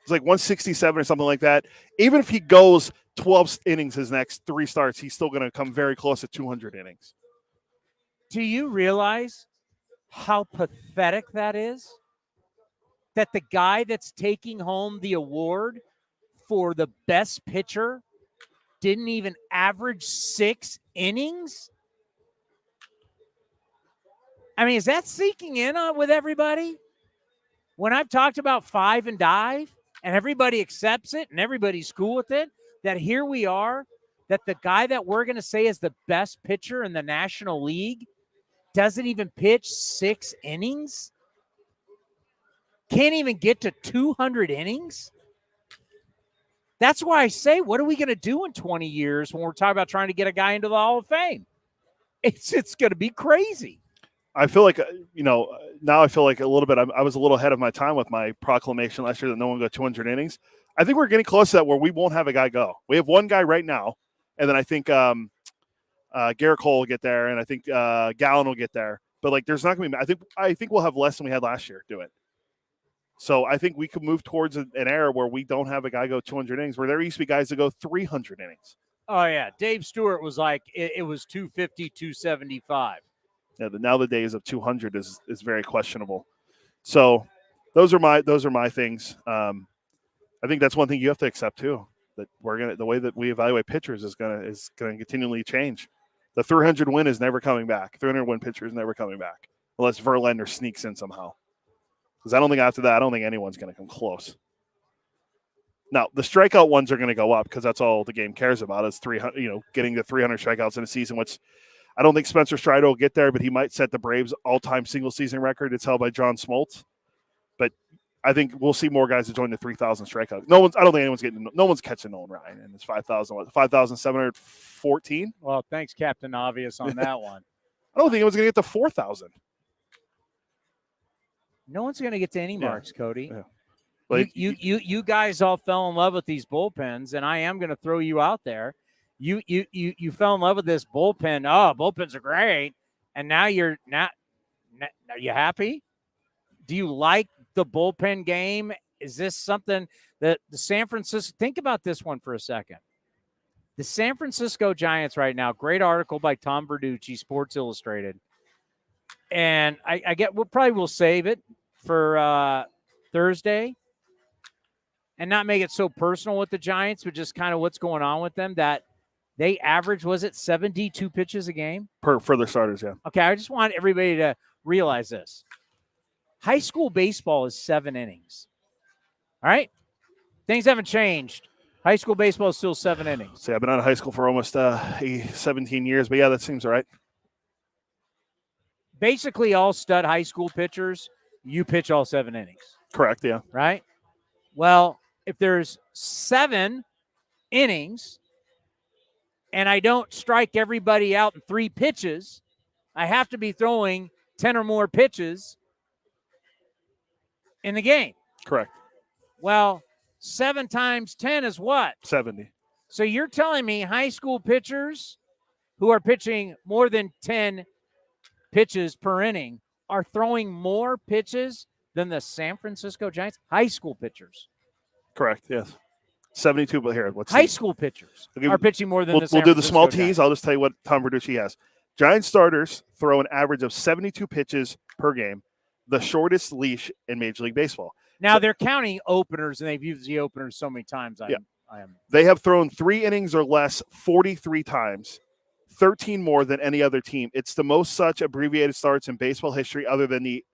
It's like 167 or something like that. Even if he goes 12 innings his next 3 starts, he's still going to come very close to 200 innings. Do you realize how pathetic that is? That the guy that's taking home the award for the best pitcher didn't even average 6 innings? Is that sinking in with everybody? When I've talked about 5 and dive and everybody accepts it and everybody's cool with it, that here we are, that the guy that we're going to say is the best pitcher in the National League doesn't even pitch 6 innings? Can't even get to 200 innings? That's why I say, what are we going to do in 20 years when we're talking about trying to get a guy into the Hall of Fame? It's going to be crazy. I feel like, now I feel like a little bit, I was a little ahead of my time with my proclamation last year that no one got 200 innings. I think we're getting close to that where we won't have a guy go. We have one guy right now, and then I think Garrett Cole will get there, and I think Gallen will get there. But like, there's not going to be. I think we'll have less than we had last year do it. So I think we could move towards an era where we don't have a guy go 200 innings, where there used to be guys that go 300 innings. Oh yeah, Dave Stewart was like it was 250, 275. Yeah, now the days of 200 is very questionable. So those are my things. I think that's one thing you have to accept too. That the way that we evaluate pitchers is gonna continually change. The 300 win is never coming back. 300 win pitcher is never coming back unless Verlander sneaks in somehow. Because I don't think after that, I don't think anyone's going to come close. Now the strikeout ones are going to go up because that's all the game cares about is 300. Getting the 300 strikeouts in a season. Which I don't think Spencer Strider will get there, but he might set the Braves all-time single season record. It's held by John Smoltz. But I think we'll see more guys that join the 3,000 strikeouts. I don't think no one's catching Nolan Ryan, and it's 5,714. Well, thanks, Captain Obvious, on that one. I don't think anyone's going to get to 4,000. No one's going to get to any marks, Cody. Yeah. Like, you guys all fell in love with these bullpens, and I am going to throw you out there. You fell in love with this bullpen. Oh, bullpens are great, and now are you happy? Do you like the bullpen game? Is this something that the San Francisco – think about this one for a second. The San Francisco Giants right now, great article by Tom Verducci, Sports Illustrated. And we'll save it for Thursday and not make it so personal with the Giants, but just kind of what's going on with them, that they average, was it 72 pitches a game? For their starters, yeah. Okay, I just want everybody to realize this. High school baseball is 7 innings. All right? Things haven't changed. High school baseball is still 7 innings. See, I've been out of high school for almost 17 years, but yeah, that seems all right. Basically, all stud high school pitchers, you pitch all 7 innings. Correct, yeah. Right? Well, if there's 7 innings and I don't strike everybody out in 3 pitches, I have to be throwing 10 or more pitches in the game. Correct. Well, 7 times 10 is what? 70. So you're telling me high school pitchers who are pitching more than 10 pitches per inning are throwing more pitches than the San Francisco Giants? High school pitchers. Correct, yes. 72, but here. High school pitchers are pitching more than the San Francisco We'll do the small Giants. tease. I'll just tell you what Tom Verducci has. Giants starters throw an average of 72 pitches per game, the shortest leash in Major League Baseball. Now, they're counting openers, and they've used the openers so many times. They have thrown 3 innings or less 43 times, 13 more than any other team. It's the most such abbreviated starts in baseball history other than the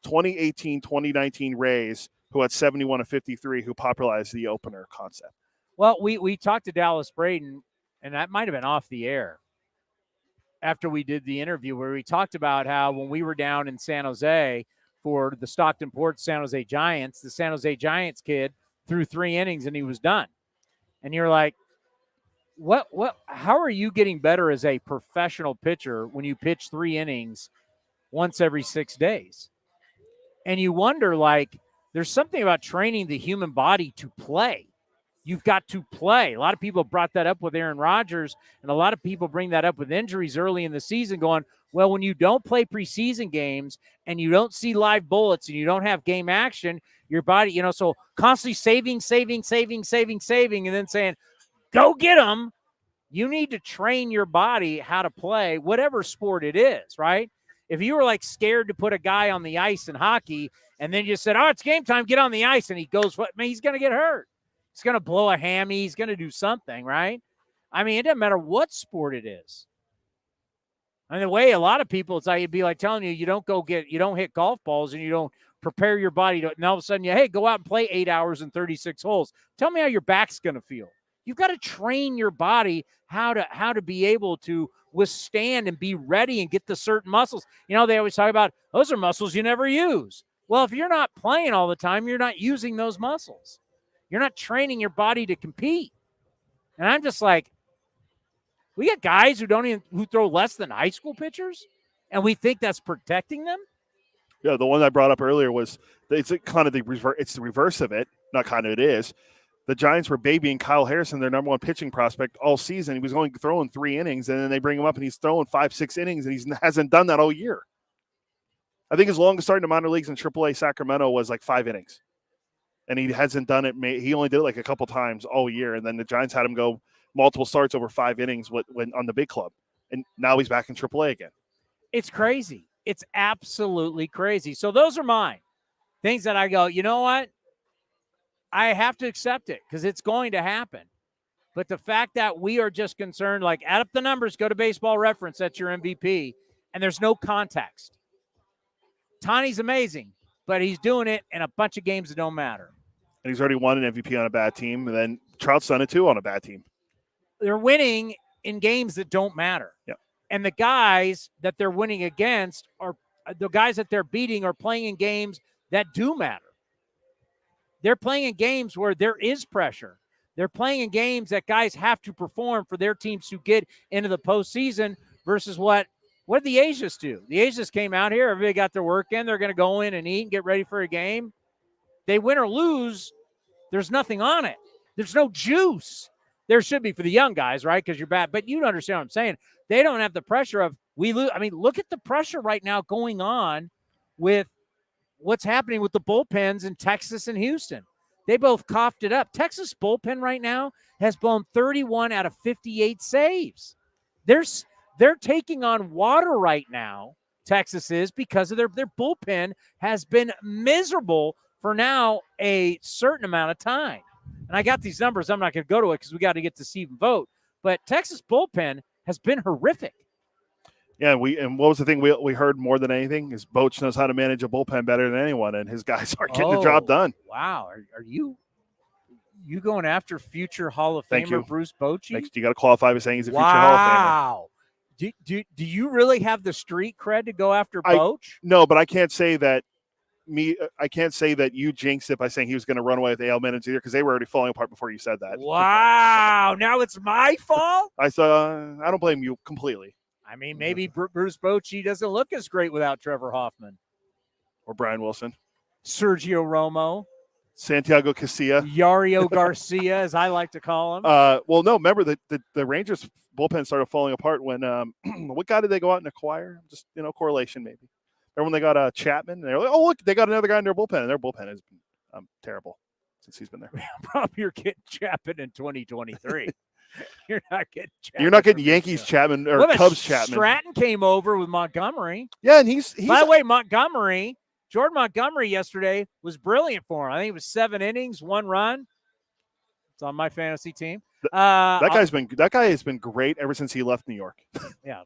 2018-2019 Rays, who had 71 of 53, who popularized the opener concept. Well, we talked to Dallas Braden, and that might have been off the air after we did the interview, where we talked about how when we were down in San Jose for the Stockton Port San Jose Giants, the San Jose Giants kid threw 3 innings and he was done. And you're like, how are you getting better as a professional pitcher when you pitch 3 innings once every 6 days? And you wonder, like, there's something about training the human body to play. You've got to play. A lot of people brought that up with Aaron Rodgers, and a lot of people bring that up with injuries early in the season, going, well, when you don't play preseason games and you don't see live bullets and you don't have game action, your body, so constantly saving, and then saying, go get them. You need to train your body how to play whatever sport it is, right? If you were like scared to put a guy on the ice in hockey and then you said, oh, it's game time, get on the ice, and he goes, he's going to get hurt. He's going to blow a hammy. He's going to do something, right? I mean, it doesn't matter what sport it is. And the way a lot of people, it's like, it'd be like telling you don't hit golf balls and you don't prepare your body to, and all of a sudden go out and play 8 hours and 36 holes. Tell me how your back's going to feel. You've got to train your body how to be able to withstand and be ready and get the certain muscles. They always talk about those are muscles you never use. Well, if you're not playing all the time, you're not using those muscles. You're not training your body to compete. And I'm just like, we got guys who throw less than high school pitchers, and we think that's protecting them. Yeah, the one I brought up earlier was it's kind of the reverse of it. Not kind of, it is. the Giants were babying Kyle Harrison, their number one pitching prospect, all season. He was only throwing 3 innings, and then they bring him up, and he's throwing 5-6 innings, and he hasn't done that all year. I think his longest start in the minor leagues in AAA Sacramento was like 5 innings, and he hasn't done it. He only did it like a couple times all year, and then the Giants had him go multiple starts over 5 innings when on the big club, and now he's back in AAA again. It's crazy. It's absolutely crazy. So those are mine. Things that I go, you know what? I have to accept it because it's going to happen. But the fact that we are just concerned, like, add up the numbers, go to Baseball Reference, that's your MVP, and there's no context. Tani's amazing, but he's doing it in a bunch of games that don't matter. And he's already won an MVP on a bad team, and then Trout's done it too on a bad team. They're winning in games that don't matter. Yep. And the guys that they're winning against are the guys that they're beating are playing in games that do matter. They're playing in games where there is pressure. They're playing in games that guys have to perform for their teams to get into the postseason versus what did the Asians do? The Asians came out here, everybody got their work in. They're going to go in and eat and get ready for a game. They win or lose, there's nothing on it. There's no juice. There should be for the young guys, right? Because you're bad. But you understand what I'm saying. They don't have the pressure of we lose. I mean, look at the pressure right now going on with what's happening with the bullpens in Texas and Houston. They both coughed it up. Texas bullpen right now has blown 31 out of 58 saves. They're taking on water right now, Texas is, because of their bullpen has been miserable for now a certain amount of time. And I got these numbers. I'm not going to go to it because we got to get to Stephen Vogt. But Texas bullpen has been horrific. Yeah, and what was the thing we heard more than anything is Boach knows how to manage a bullpen better than anyone, and his guys are getting the job done. Wow, are you going after future Hall of Famer Bruce Bochy? You got to qualify by saying he's a future Hall of Famer. Wow. Do you really have the street cred to go after Boach? No, but I can't say that you jinxed it by saying he was going to run away with AL minutes either because they were already falling apart before you said that. Wow, now it's my fault? I don't blame you completely. I mean, maybe Bruce Bochy doesn't look as great without Trevor Hoffman. Or Brian Wilson. Sergio Romo. Santiago Casilla. Yario Garcia, as I like to call him. Well, no, remember the Rangers bullpen started falling apart when what guy did they go out and acquire? Just, correlation maybe. Remember when they got Chapman? And they're like, oh, look, they got another guy in their bullpen. And their bullpen has been terrible since he's been there. Probably you're getting Chapman in 2023. You're not getting Chapman. You're not getting Yankees Chapman or Cubs Chapman. Stratton came over with Montgomery. Yeah, and he's by the way, Jordan Montgomery yesterday was brilliant for him. I think it was 7 innings, 1 run. It's on my fantasy team. That guy has been great ever since he left New York. Yeah,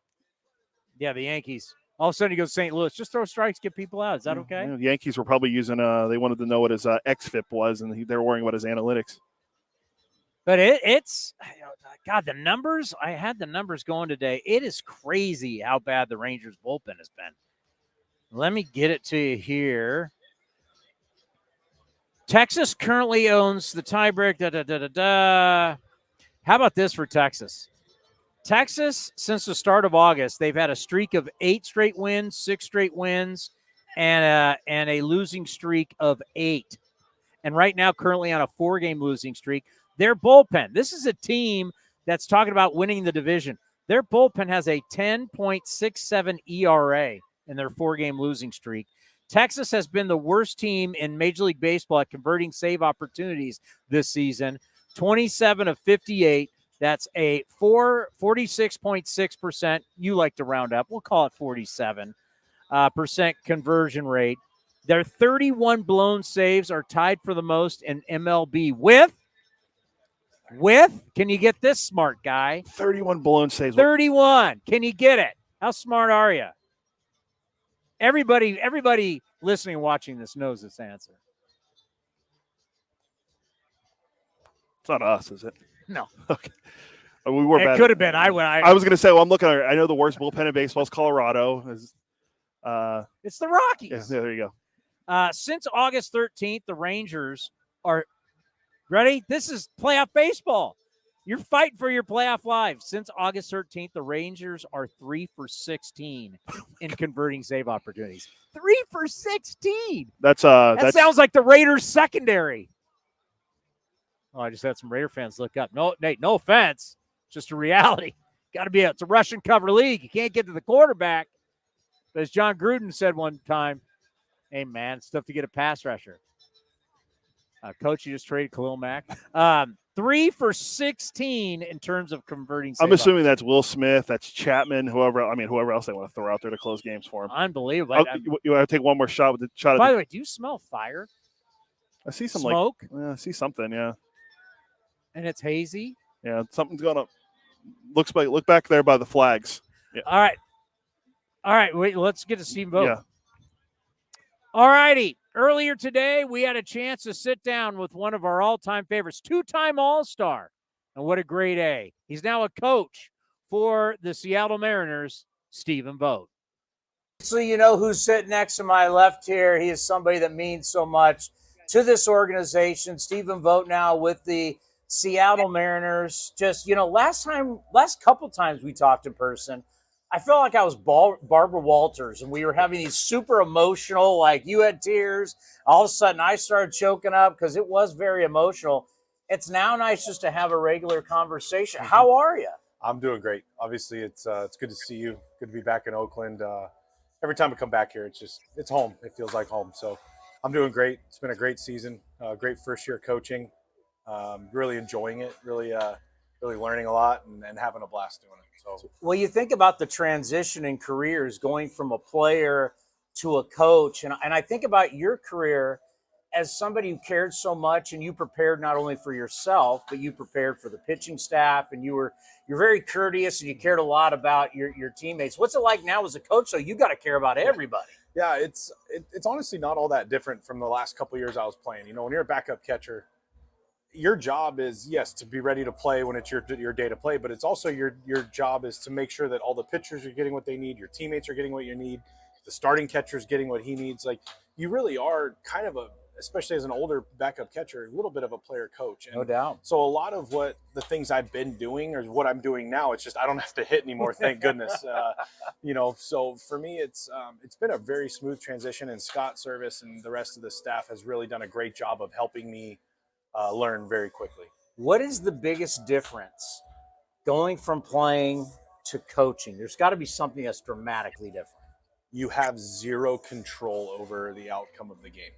the Yankees. All of a sudden he goes to St. Louis. Just throw strikes, get people out. Is that okay? Yeah, the Yankees were probably using they wanted to know what his xFIP was, and they were worrying about his analytics. But it's God, the numbers. I had the numbers going today. It is crazy how bad the Rangers bullpen has been. Let me get it to you here. Texas currently owns the tiebreak. How about this for Texas? Texas, since the start of August, they've had a streak of 8 straight wins, 6 straight wins, and a losing streak of 8. And right now, currently on a 4-game losing streak. Their bullpen, this is a team that's talking about winning the division. Their bullpen has a 10.67 ERA in their 4-game losing streak. Texas has been the worst team in Major League Baseball at converting save opportunities this season, 27 of 58. That's a 46.6%. You like to round up. We'll call it 47% conversion rate. Their 31 blown saves are tied for the most in MLB with, can you get this, smart guy? 31 blown saves. 31. Can you get it? How smart are you? Everybody listening and watching this knows this answer. It's not us, is it? No. Okay. We were bad. It could have been. I was going to say, well, I'm looking at I know the worst bullpen in baseball is Colorado. It's the Rockies. Yeah, there you go. Since August 13th, the Rangers are ready. This is playoff baseball. You're fighting for your playoff lives. Since August 13th, the Rangers are 3 for 16 in converting save opportunities. 3 for 16. That sounds like the Raiders secondary. Oh, I just had some Raider fans look up. No, Nate, no offense. Just a reality. It's a Russian cover league. You can't get to the quarterback. But as John Gruden said one time, hey, man, it's tough to get a pass rusher. Coach, you just traded Khalil Mack. 3 for 16 in terms of converting. I'm assuming that's Will Smith, that's Chapman, whoever else they want to throw out there to close games for him. Unbelievable. You want to take one more shot with the shot? By the way, do you smell fire? I see some smoke. I see something. Yeah. And it's hazy. Yeah, something's going to look back there by the flags. Yeah. All right. Wait, let's get to Steve Vogt. Yeah. All righty. Earlier today, we had a chance to sit down with one of our all-time favorites, 2-time All-Star. And what a great A. He's now a coach for the Seattle Mariners, Stephen Vogt. So you know who's sitting next to my left here. He is somebody that means so much to this organization. Stephen Vogt now with the Seattle Mariners. Just, last couple times we talked in person, I felt like I was Barbara Walters, and we were having these super emotional, like you had tears. All of a sudden, I started choking up because it was very emotional. It's now nice just to have a regular conversation. How are you? I'm doing great. Obviously, it's good to see you. Good to be back in Oakland. Every time I come back here, it's home. It feels like home. So I'm doing great. It's been a great season. Great first year coaching. Really enjoying it. Really learning a lot and having a blast doing it. So, well, you think about the transition in careers, going from a player to a coach, and I think about your career as somebody who cared so much, and you prepared not only for yourself, but you prepared for the pitching staff, and you're very courteous, and you cared a lot about your teammates. What's it like now as a coach? So you got to care about everybody. Yeah, it's honestly not all that different from the last couple of years I was playing. When you're a backup catcher, your job is, yes, to be ready to play when it's your day to play, but it's also your job is to make sure that all the pitchers are getting what they need, your teammates are getting what you need, the starting catcher is getting what he needs. Like, you really are kind of especially as an older backup catcher, a little bit of a player coach. And no doubt. So a lot of what the things I've been doing or what I'm doing now, it's just I don't have to hit anymore, thank goodness. So for me, it's been a very smooth transition, and Scott Service and the rest of the staff has really done a great job of helping me learn very quickly. What is the biggest difference going from playing to coaching? There's got to be something that's dramatically different. You have zero control over the outcome of the game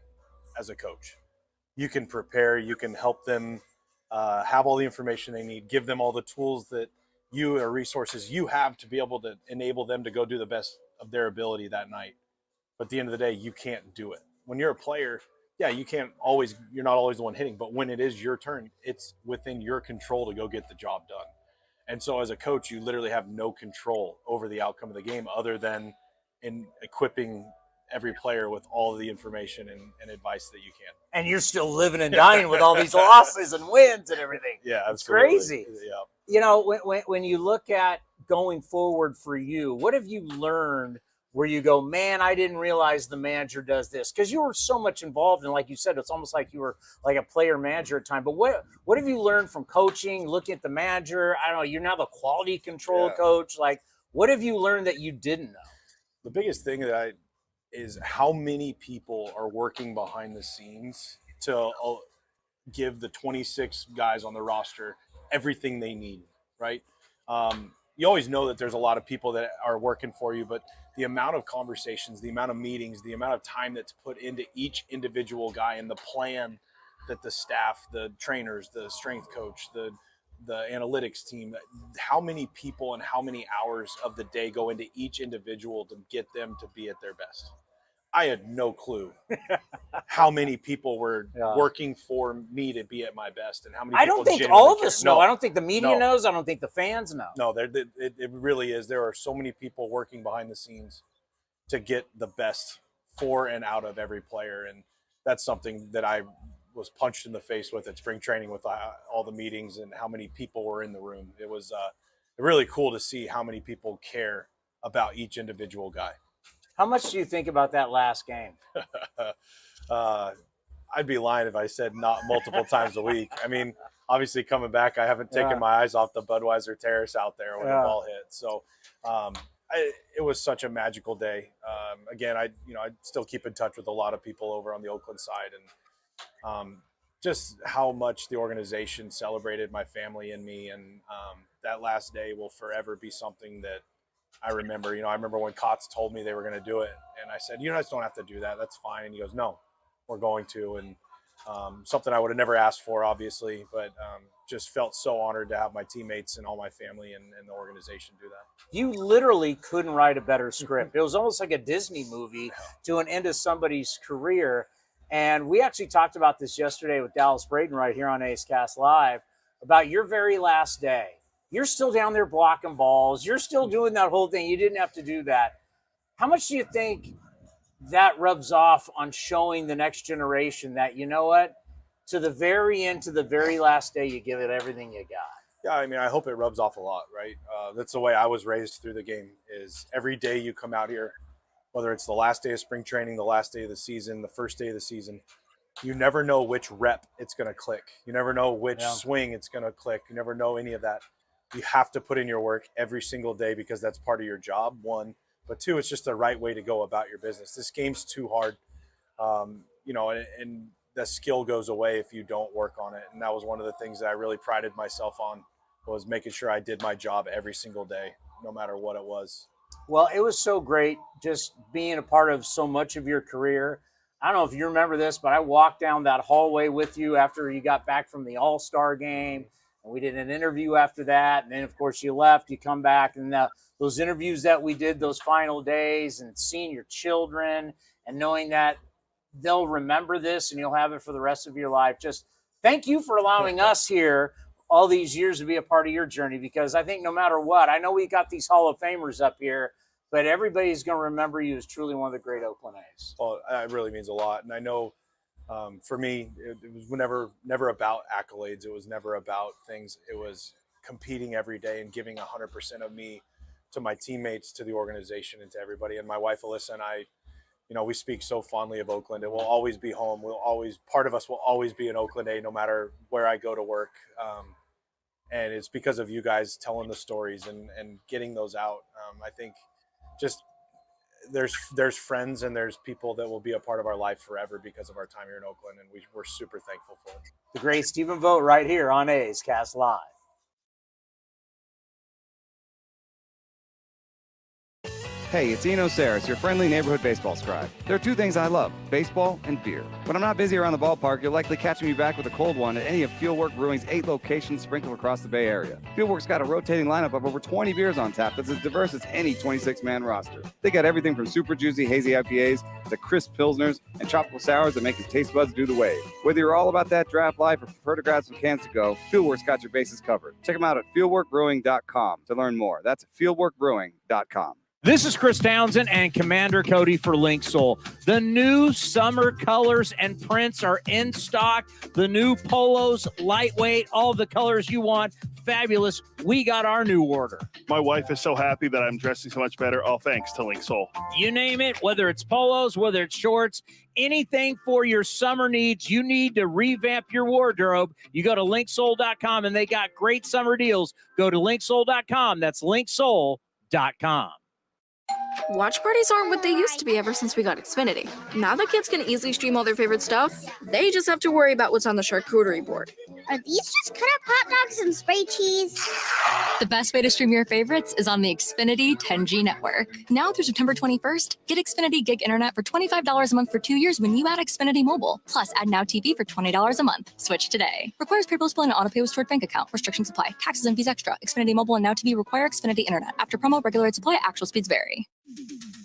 as a coach. You can prepare, you can help them have all the information they need, give them all the tools that you or resources you have to be able to enable them to go do the best of their ability that night. But at the end of the day, you can't do it. When you're a player, yeah, you're not always the one hitting, but when it is your turn, it's within your control to go get the job done. And so as a coach, you literally have no control over the outcome of the game other than in equipping every player with all the information and advice that you can. And you're still living and dying with all these losses and wins and everything. Yeah, it's absolutely. Crazy. Yeah. When you look at going forward for you, what have you learned where you go, man, I didn't realize the manager does this? Because you were so much involved, and like you said, it's almost like you were like a player manager at time. But what have you learned from coaching, looking at the manager? I don't know, you're now the quality control coach. Like, what have you learned that you didn't know? The biggest thing is how many people are working behind the scenes to give the 26 guys on the roster everything they need, right? You always know that there's a lot of people that are working for you, but the amount of conversations, the amount of meetings, the amount of time that's put into each individual guy and the plan that the staff, the trainers, the strength coach, the analytics team, how many people and how many hours of the day go into each individual to get them to be at their best. I had no clue how many people were working for me to be at my best, and how many. I don't think all of us know. I don't think the media knows. I don't think the fans know. No, it really is. There are so many people working behind the scenes to get the best for and out of every player, and that's something that I was punched in the face with at spring training with all the meetings and how many people were in the room. It was really cool to see how many people care about each individual guy. How much do you think about that last game? I'd be lying if I said not multiple times a week. I mean, obviously coming back, I haven't taken my eyes off the Budweiser Terrace out there when the ball hit. So it was such a magical day. Again, I still keep in touch with a lot of people over on the Oakland side, and just how much the organization celebrated my family and me. And that last day will forever be something that I remember. I remember when Kotz told me they were going to do it, and I said, you guys don't have to do that. That's fine. And he goes, no, we're going to. And something I would have never asked for, obviously, but just felt so honored to have my teammates and all my family and the organization do that. You literally couldn't write a better script. It was almost like a Disney movie to an end of somebody's career. And we actually talked about this yesterday with Dallas Braden right here on A's Cast Live about your very last day. You're still down there blocking balls. You're still doing that whole thing. You didn't have to do that. How much do you think that rubs off on showing the next generation that, you know what, to the very end, to the very last day, you give it everything you got? Yeah, I mean, I hope it rubs off a lot, right? That's the way I was raised through the game, is every day you come out here, whether it's the last day of spring training, the last day of the season, the first day of the season, you never know which rep it's going to click. You never know which swing it's going to click. You never know any of that. You have to put in your work every single day because that's part of your job, one. But two, it's just the right way to go about your business. This game's too hard, and the skill goes away if you don't work on it. And that was one of the things that I really prided myself on, was making sure I did my job every single day, no matter what it was. Well, it was so great just being a part of so much of your career. I don't know if you remember this, but I walked down that hallway with you after you got back from the All-Star game, and we did an interview after that. And then, of course, you left, you come back, and those interviews that we did those final days, and seeing your children and knowing that they'll remember this and you'll have it for the rest of your life. Just thank you for allowing us here all these years to be a part of your journey, because I think no matter what, I know we got these Hall of Famers up here, but everybody's going to remember you as truly one of the great Oakland A's. Well, it really means a lot. And I know for me, it was never about accolades. It was never about things. It was competing every day and giving 100% of me to my teammates, to the organization, and to everybody. And my wife, Alyssa, and I, we speak so fondly of Oakland. It will always be home. Part of us will always be an Oakland A, no matter where I go to work. And it's because of you guys telling the stories and getting those out. I think just there's friends and there's people that will be a part of our life forever because of our time here in Oakland, and we're super thankful for it. The great Stephen Vogt right here on A's Cast Live. Hey, it's Eno Saris, your friendly neighborhood baseball scribe. There are two things I love, baseball and beer. When I'm not busy around the ballpark, you'll likely catch me back with a cold one at any of Fieldwork Brewing's 8 locations sprinkled across the Bay Area. Fieldwork's got a rotating lineup of over 20 beers on tap that's as diverse as any 26-man roster. They got everything from super juicy hazy IPAs to crisp pilsners and tropical sours that make your taste buds do the wave. Whether you're all about that draft life or prefer to grab some cans to go, Fieldwork's got your bases covered. Check them out at fieldworkbrewing.com to learn more. That's fieldworkbrewing.com. This is Chris Townsend and Commander Cody for Link Soul. The new summer colors and prints are in stock. The new polos, lightweight, all the colors you want. Fabulous. We got our new order. My wife is so happy that I'm dressing so much better. All thanks to Link Soul. You name it, whether it's polos, whether it's shorts, anything for your summer needs, you need to revamp your wardrobe. You go to linksoul.com and they got great summer deals. Go to linksoul.com. That's linksoul.com. Watch parties aren't what they used to be ever since we got Xfinity. Now that kids can easily stream all their favorite stuff, they just have to worry about what's on the charcuterie board. Are these just cut up hot dogs and spray cheese? The best way to stream your favorites is on the Xfinity 10G network. Now through September 21st, get Xfinity Gig Internet for $25 a month for 2 years when you add Xfinity Mobile. Plus, add Now TV for $20 a month. Switch today. Requires paperless bill and auto-pay with stored bank account. Restrictions apply. Taxes and fees extra. Xfinity Mobile and Now TV require Xfinity Internet. After promo, regular rate supply. Actual speeds vary.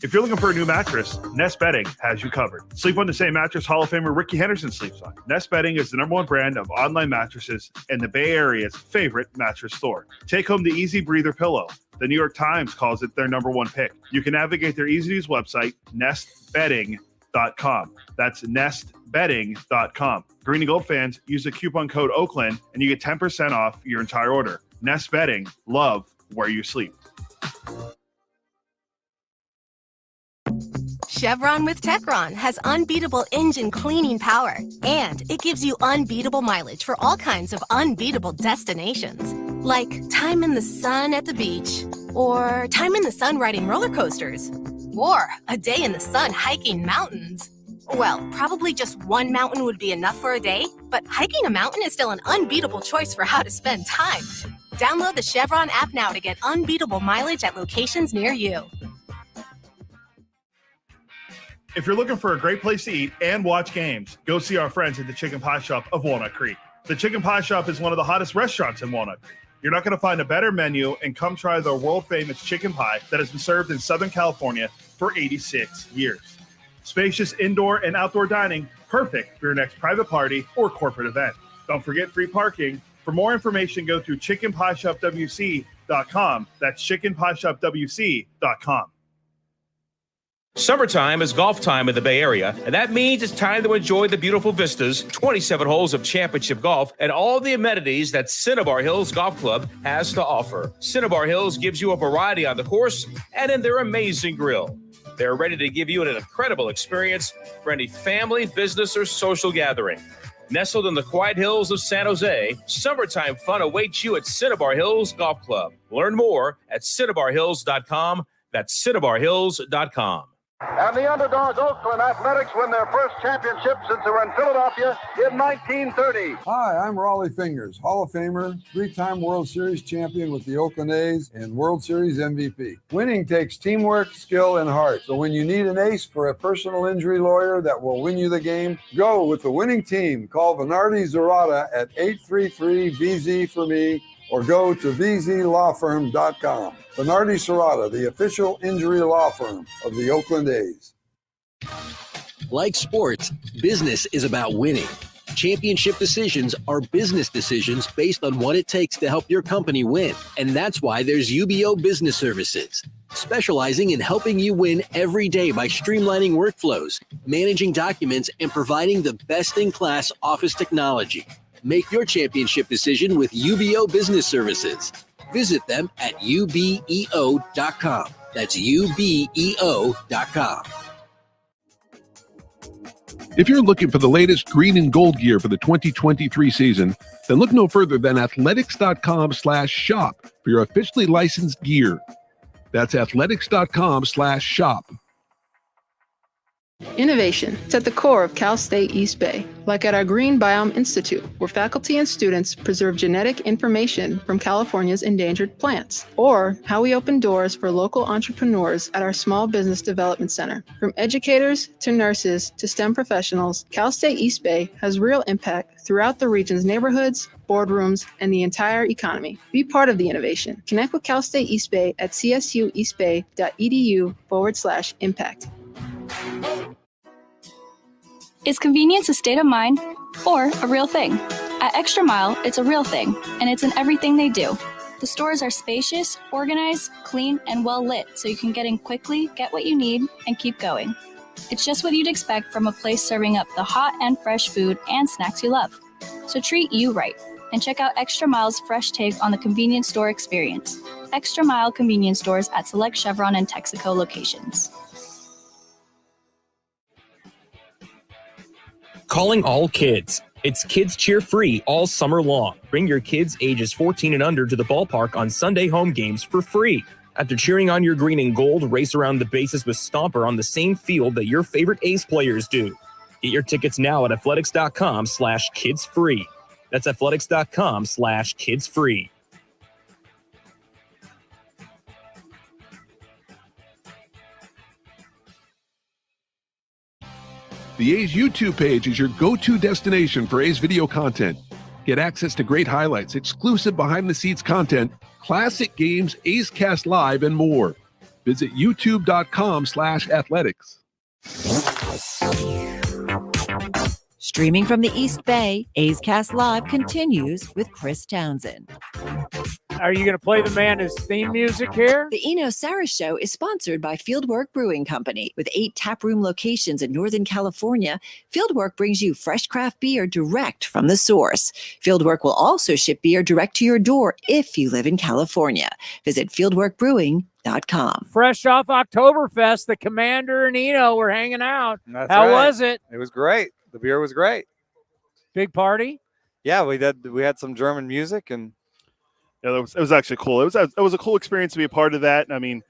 If you're looking for a new mattress, Nest Bedding has you covered. Sleep on the same mattress Hall of Famer Ricky Henderson sleeps on. Nest Bedding is the #1 brand of online mattresses and the Bay Area's favorite mattress store. Take home the Easy Breather pillow. The New York Times calls it their #1 pick. You can navigate their easy-to-use website, nestbedding.com. That's nestbedding.com. Green and Gold fans, use the coupon code Oakland and you get 10% off your entire order. Nest Bedding, love where you sleep. Chevron with Techron has unbeatable engine cleaning power, and it gives you unbeatable mileage for all kinds of unbeatable destinations, like time in the sun at the beach, or time in the sun riding roller coasters, or a day in the sun hiking mountains. Well, probably just one mountain would be enough for a day, but hiking a mountain is still an unbeatable choice for how to spend time. Download the Chevron app now to get unbeatable mileage at locations near you. If you're looking for a great place to eat and watch games, go see our friends at the Chicken Pie Shop of Walnut Creek. The Chicken Pie Shop is one of the hottest restaurants in Walnut Creek. You're not going to find a better menu, and come try their world-famous chicken pie that has been served in Southern California for 86 years. Spacious indoor and outdoor dining, perfect for your next private party or corporate event. Don't forget free parking. For more information, go to chickenpieshopwc.com. That's chickenpieshopwc.com. Summertime is golf time in the Bay Area, and that means it's time to enjoy the beautiful vistas, 27 holes of championship golf, and all the amenities that Cinnabar Hills Golf Club has to offer. Cinnabar Hills gives you a variety on the course and in their amazing grill. They're ready to give you an incredible experience for any family, business, or social gathering. Nestled in the quiet hills of San Jose, summertime fun awaits you at Cinnabar Hills Golf Club. Learn more at cinnabarhills.com. That's cinnabarhills.com. And the underdog Oakland Athletics win their first championship since they were in Philadelphia in 1930. Hi, I'm Raleigh Fingers, Hall of Famer, three-time World Series champion with the Oakland A's and World Series MVP. Winning takes teamwork, skill, and heart. So when you need an ace for a personal injury lawyer that will win you the game, go with the winning team. Call Venardi Zerata at 833-VZ for me, or go to vzlawfirm.com. Venardi Serrata, the official injury law firm of the Oakland A's. Like sports, business is about winning. Championship decisions are business decisions based on what it takes to help your company win. And that's why there's UBO Business Services, specializing in helping you win every day by streamlining workflows, managing documents, and providing the best-in-class office technology. Make your championship decision with UBO Business Services. Visit them at ubeo.com. That's ubeo.com. If you're looking for the latest green and gold gear for the 2023 season, then look no further than athletics.com/shop for your officially licensed gear. That's athletics.com/shop. Innovation is at the core of Cal State East Bay, like at our Green Biome Institute, where faculty and students preserve genetic information from California's endangered plants, or how we open doors for local entrepreneurs at our Small Business Development Center. From educators to nurses to STEM professionals, Cal State East Bay has real impact throughout the region's neighborhoods, boardrooms, and the entire economy. Be part of the innovation. Connect with Cal State East Bay at csueastbay.edu/impact. Is convenience a state of mind or a real thing? At Extra Mile, it's a real thing, and it's in everything they do. The stores are spacious, organized, clean, and well lit, so you can get in quickly, get what you need, and keep going. It's just what you'd expect from a place serving up the hot and fresh food and snacks you love. So treat you right, and check out Extra Mile's fresh take on the convenience store experience. Extra Mile convenience stores at select Chevron and Texaco locations. Calling all kids. It's Kids Cheer Free all summer long. Bring your kids ages 14 and under to the ballpark on Sunday home games for free. After cheering on your green and gold, race around the bases with Stomper on the same field that your favorite Ace players do. Get your tickets now at athletics.com/kidsfree. That's athletics.com/kidsfree. The A's YouTube page is your go-to destination for A's video content. Get access to great highlights, exclusive behind-the-scenes content, classic games, A's Cast Live, and more. Visit youtube.com/athletics. Streaming from the East Bay, A's Cast Live continues with Chris Townsend. Are you going to play the man his theme music here? The Eno Sarris Show is sponsored by Fieldwork Brewing Company. With 8 taproom locations in Northern California, Fieldwork brings you fresh craft beer direct from the source. Fieldwork will also ship beer direct to your door if you live in California. Visit fieldworkbrewing.com. Fresh off Oktoberfest, the Commander and Eno were hanging out. How was it? It was great. The beer was great. Big party? Yeah, we had some German music, and yeah, it was actually cool. It was a cool experience to be a part of that. I mean,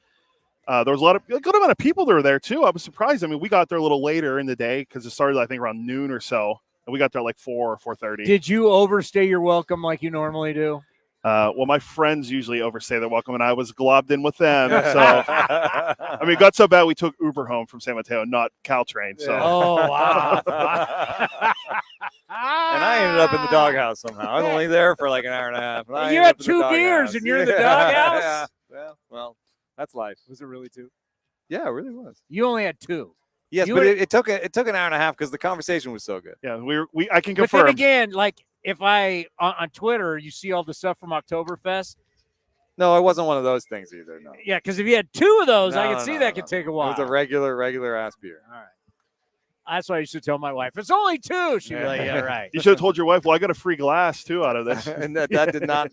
There was a good amount of people that were there too. I was surprised. I mean, we got there a little later in the day because it started, I think, around noon or so, and we got there like 4 or 4:30. Did you overstay your welcome like you normally do? Well, my friends usually overstay their welcome, and I was globbed in with them. So, I mean, it got so bad we took Uber home from San Mateo, not Caltrain. So, oh wow! And I ended up in the doghouse somehow. I was only there for like an hour and a half. You had 2 beers, and you're in the doghouse. Yeah. Well, that's life. Was it really 2? Yeah, it really was. You only had 2. Yes, but it took an hour and a half because the conversation was so good. Yeah, I can confirm. But then again, like if I on Twitter, you see all the stuff from Oktoberfest. No, it wasn't one of those things either. No. Yeah, because if you had 2 of those, I could see that could take a while. It was a regular ass beer. All right. That's why I used to tell my wife, it's only 2. She'd be like, yeah, right. You should have told your wife, well, I got a free glass too out of this. And that did not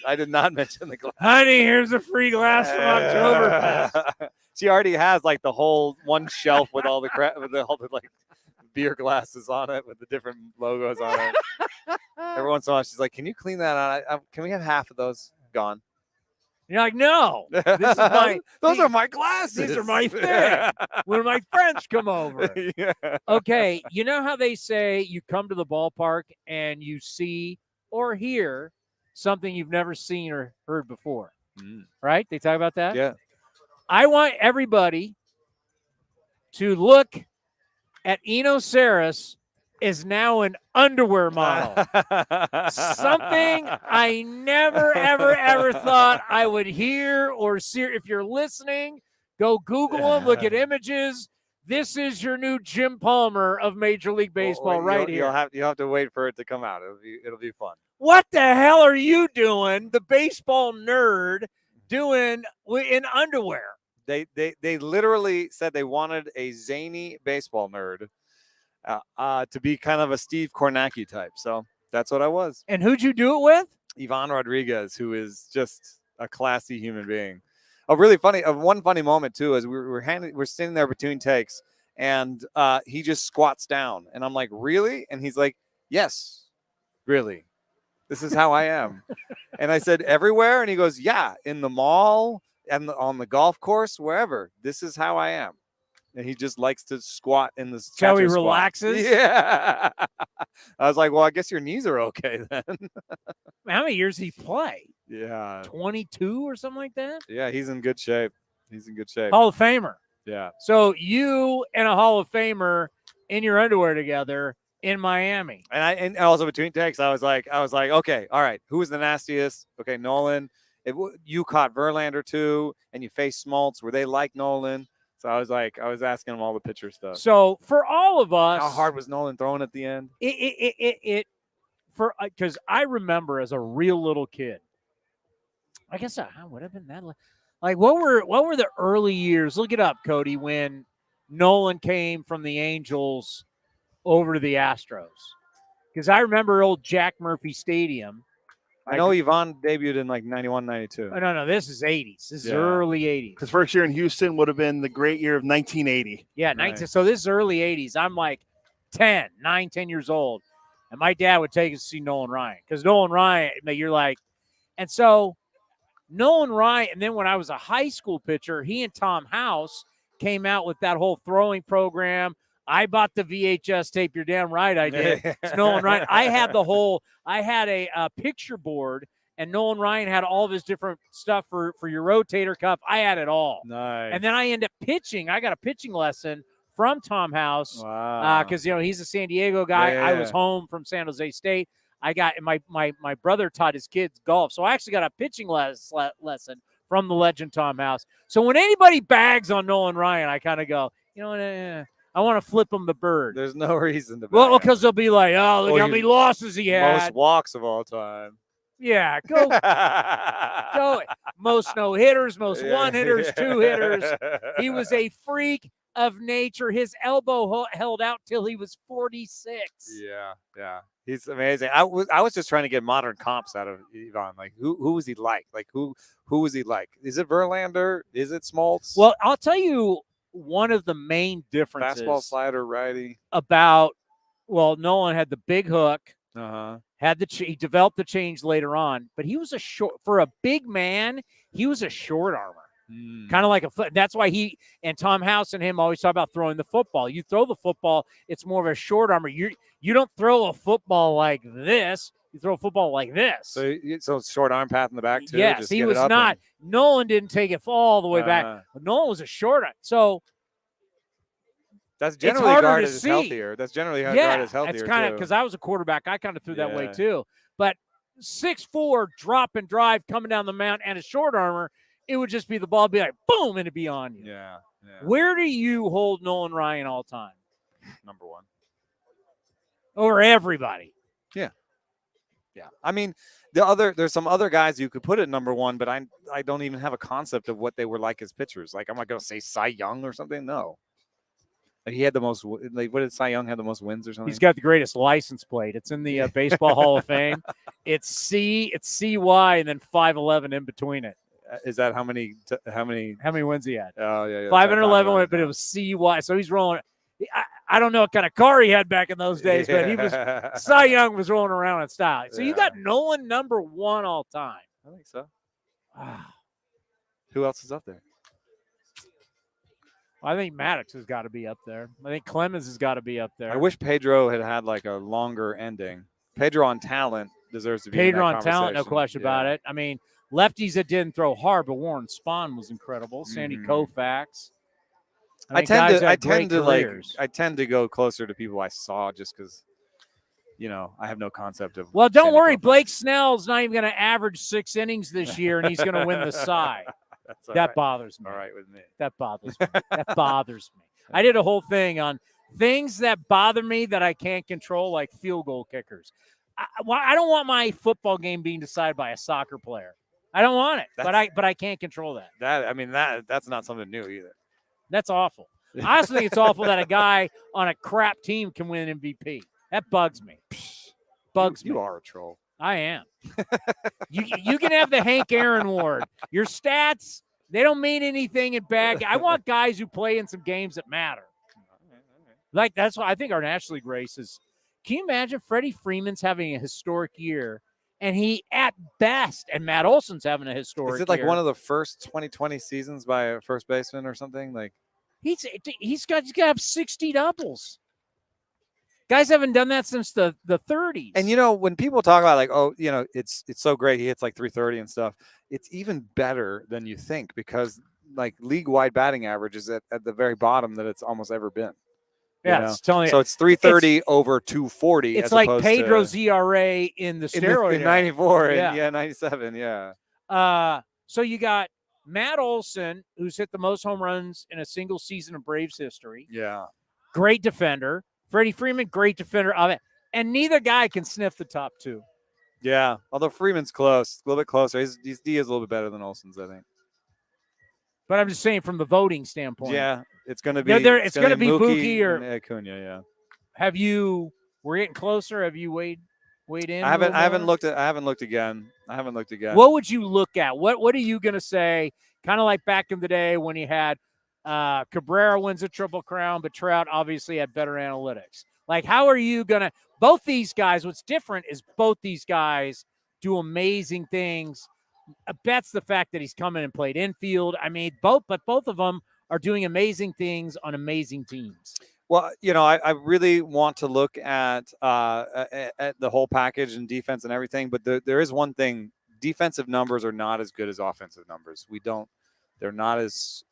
I did not mention the glass. Honey, here's a free glass from Oktoberfest. She already has like the whole one shelf with all the all the like beer glasses on it with the different logos on it. Every once in a while, she's like, "Can you clean that out? Can we have half of those gone?" You're like, no, this is those are my glasses. These are my thing. When my friends come over. Yeah. Okay, you know how they say you come to the ballpark and you see or hear something you've never seen or heard before, right? They talk about that? Yeah. I want everybody to look at Eno Saris is now an underwear model. Something I never, ever, ever thought I would hear or see. If you're listening, go Google him, look at images. This is your new Jim Palmer of Major League Baseball here. You'll have to wait for it to come out. It'll be fun. What the hell are you doing, the baseball nerd, doing in underwear? They literally said they wanted a zany baseball nerd to be kind of a Steve Kornacki type. So that's what I was. And who'd you do it with? Ivan Rodriguez, who is just a classy human being. One funny moment too is we're sitting there between takes, and he just squats down, and I'm like, really? And he's like, yes, really. This is how I am. And I said, everywhere? And he goes, yeah, in the mall and on the golf course, wherever. This is how I am. And he just likes to squat in the how he relaxes. Yeah. I was like, well, I guess your knees are okay then. How many years did he play? Yeah. 22 or something like that? Yeah, he's in good shape. Hall of Famer. Yeah. So you and a Hall of Famer in your underwear together in Miami. And also between takes, I was like, okay, all right, who was the nastiest? Okay, Nolan. You caught Verlander too, and you faced Smoltz. Were they like Nolan? So I was asking him all the pitcher stuff. So for all of us, how hard was Nolan throwing at the end? Because I remember as a real little kid, I guess I would have been that. Like what were the early years? Look it up, Cody. When Nolan came from the Angels over to the Astros, because I remember old Jack Murphy Stadium. I know Ivan debuted in like 91, 92. No, this is 80s. This is early 80s. His first year in Houston would have been the great year of 1980. Yeah, so this is early 80s. I'm like 10 years old. And my dad would take us to see Nolan Ryan. Because Nolan Ryan, you're like, and so Nolan Ryan, and then when I was a high school pitcher, he and Tom House came out with that whole throwing program. I bought the VHS tape. You're damn right I did. It's Nolan Ryan. I had a picture board, and Nolan Ryan had all of his different stuff for your rotator cuff. I had it all. Nice. And then I ended up pitching. I got a pitching lesson from Tom House. Wow. Because, he's a San Diego guy. Yeah. I was home from San Jose State. I got my brother taught his kids golf. So I actually got a pitching lesson from the legend Tom House. So when anybody bags on Nolan Ryan, I kind of go, you know what, I want to flip him the bird. There's no reason to. Well, because they'll be like, oh, look how many losses he had. Most walks of all time. Yeah, go. Most no hitters, most one hitters, 2 hitters. He was a freak of nature. His elbow held out till he was 46. Yeah. He's amazing. I was just trying to get modern comps out of Ivan. Like, who was he like? Like, who was he like? Is it Verlander? Is it Smoltz? Well, I'll tell you. One of the main differences fastball, slider, righty. Nolan had the big hook. He developed the change later on, but he was for a big man, he was a short armor. Kind of like that's why he and Tom House and him always talk about throwing the football. You throw the football, it's more of a short armor. You don't throw a football like this. You throw a football like this. So short arm path in the back too. Yes, just he was not. Nolan didn't take it all the way back. Nolan was a short arm. So that's generally harder guard to is see. healthier. That's generally how guard is healthier. It's kind of because I was a quarterback. I kind of threw that way too. But 6'4", drop and drive coming down the mound and a short armor, it would just be the ball be like boom and it'd be on you. Yeah. Where do you hold Nolan Ryan all time? Number 1 over everybody. Yeah. I mean, there's some other guys you could put at number 1, but I don't even have a concept of what they were like as pitchers. Like, I'm not going to say Cy Young or something. No. Like he had the most. Like, what did Cy Young have the most wins or something? He's got the greatest license plate. It's in the Baseball Hall of Fame. It's CY and then 511 in between it. Is that how many wins he had? Oh yeah. 511, but it was CY. So he's rolling. I don't know what kind of car he had back in those days, but he was Cy Young was rolling around in style. So you got Nolan number 1 all time. I think so. Who else is up there? I think Maddox has got to be up there. I think Clemens has got to be up there. I wish Pedro had like a longer ending. Pedro on talent deserves to be. Pedro in that on talent, no conversation. question about it. I mean, lefties that didn't throw hard, but Warren Spahn was incredible. Sandy Koufax. I tend to go closer to people I saw just because, I have no concept of. Well, don't worry, Blake Snell's not even going to average 6 innings this year, and he's going to win the Cy. That bothers me. All right with me. That bothers me. That bothers me. I did a whole thing on things that bother me that I can't control, like field goal kickers. I don't want my football game being decided by a soccer player. I don't want it, but I can't control that. That's not something new either. That's awful. I also think it's awful that a guy on a crap team can win MVP. That bugs me. You are a troll. I am. You can have the Hank Aaron award. Your stats, they don't mean anything in bad. I want guys who play in some games that matter. Like, that's why I think our National League race is. Can you imagine Freddie Freeman's having a historic year, and he at best, and Matt Olson's having a historic year. Is it like one of the first 2020 seasons by a first baseman or something? Like he's got to have 60 doubles. Guys haven't done that since the 30s. And, when people talk about it's so great, he hits like 330 and stuff, it's even better than you think because like league-wide batting average is at the very bottom that it's almost ever been. Yeah, it's telling you. So it's 330 over 240. It's like Pedro's ERA in the steroid in 94 era. and 97, yeah. So you got Matt Olson, who's hit the most home runs in a single season of Braves history. Yeah. Great defender. Freddie Freeman, great defender of it. And neither guy can sniff the top 2. Yeah, although Freeman's close, a little bit closer. His D is a little bit better than Olson's, I think. But I'm just saying from the voting standpoint. Yeah, it's going to be it's going to be Mookie or Acuna, yeah. We're getting closer. Have you weighed in? I haven't looked again. What would you look at? What are you going to say? Kind of like back in the day when you had Cabrera wins a Triple Crown, but Trout obviously had better analytics. Like, how are you going to – both these guys, what's different is both these guys do amazing things. That's the fact that he's come in and played infield. I mean, both of them are doing amazing things on amazing teams. Well, I really want to look at the whole package and defense and everything, but there is one thing. Defensive numbers are not as good as offensive numbers. They're not as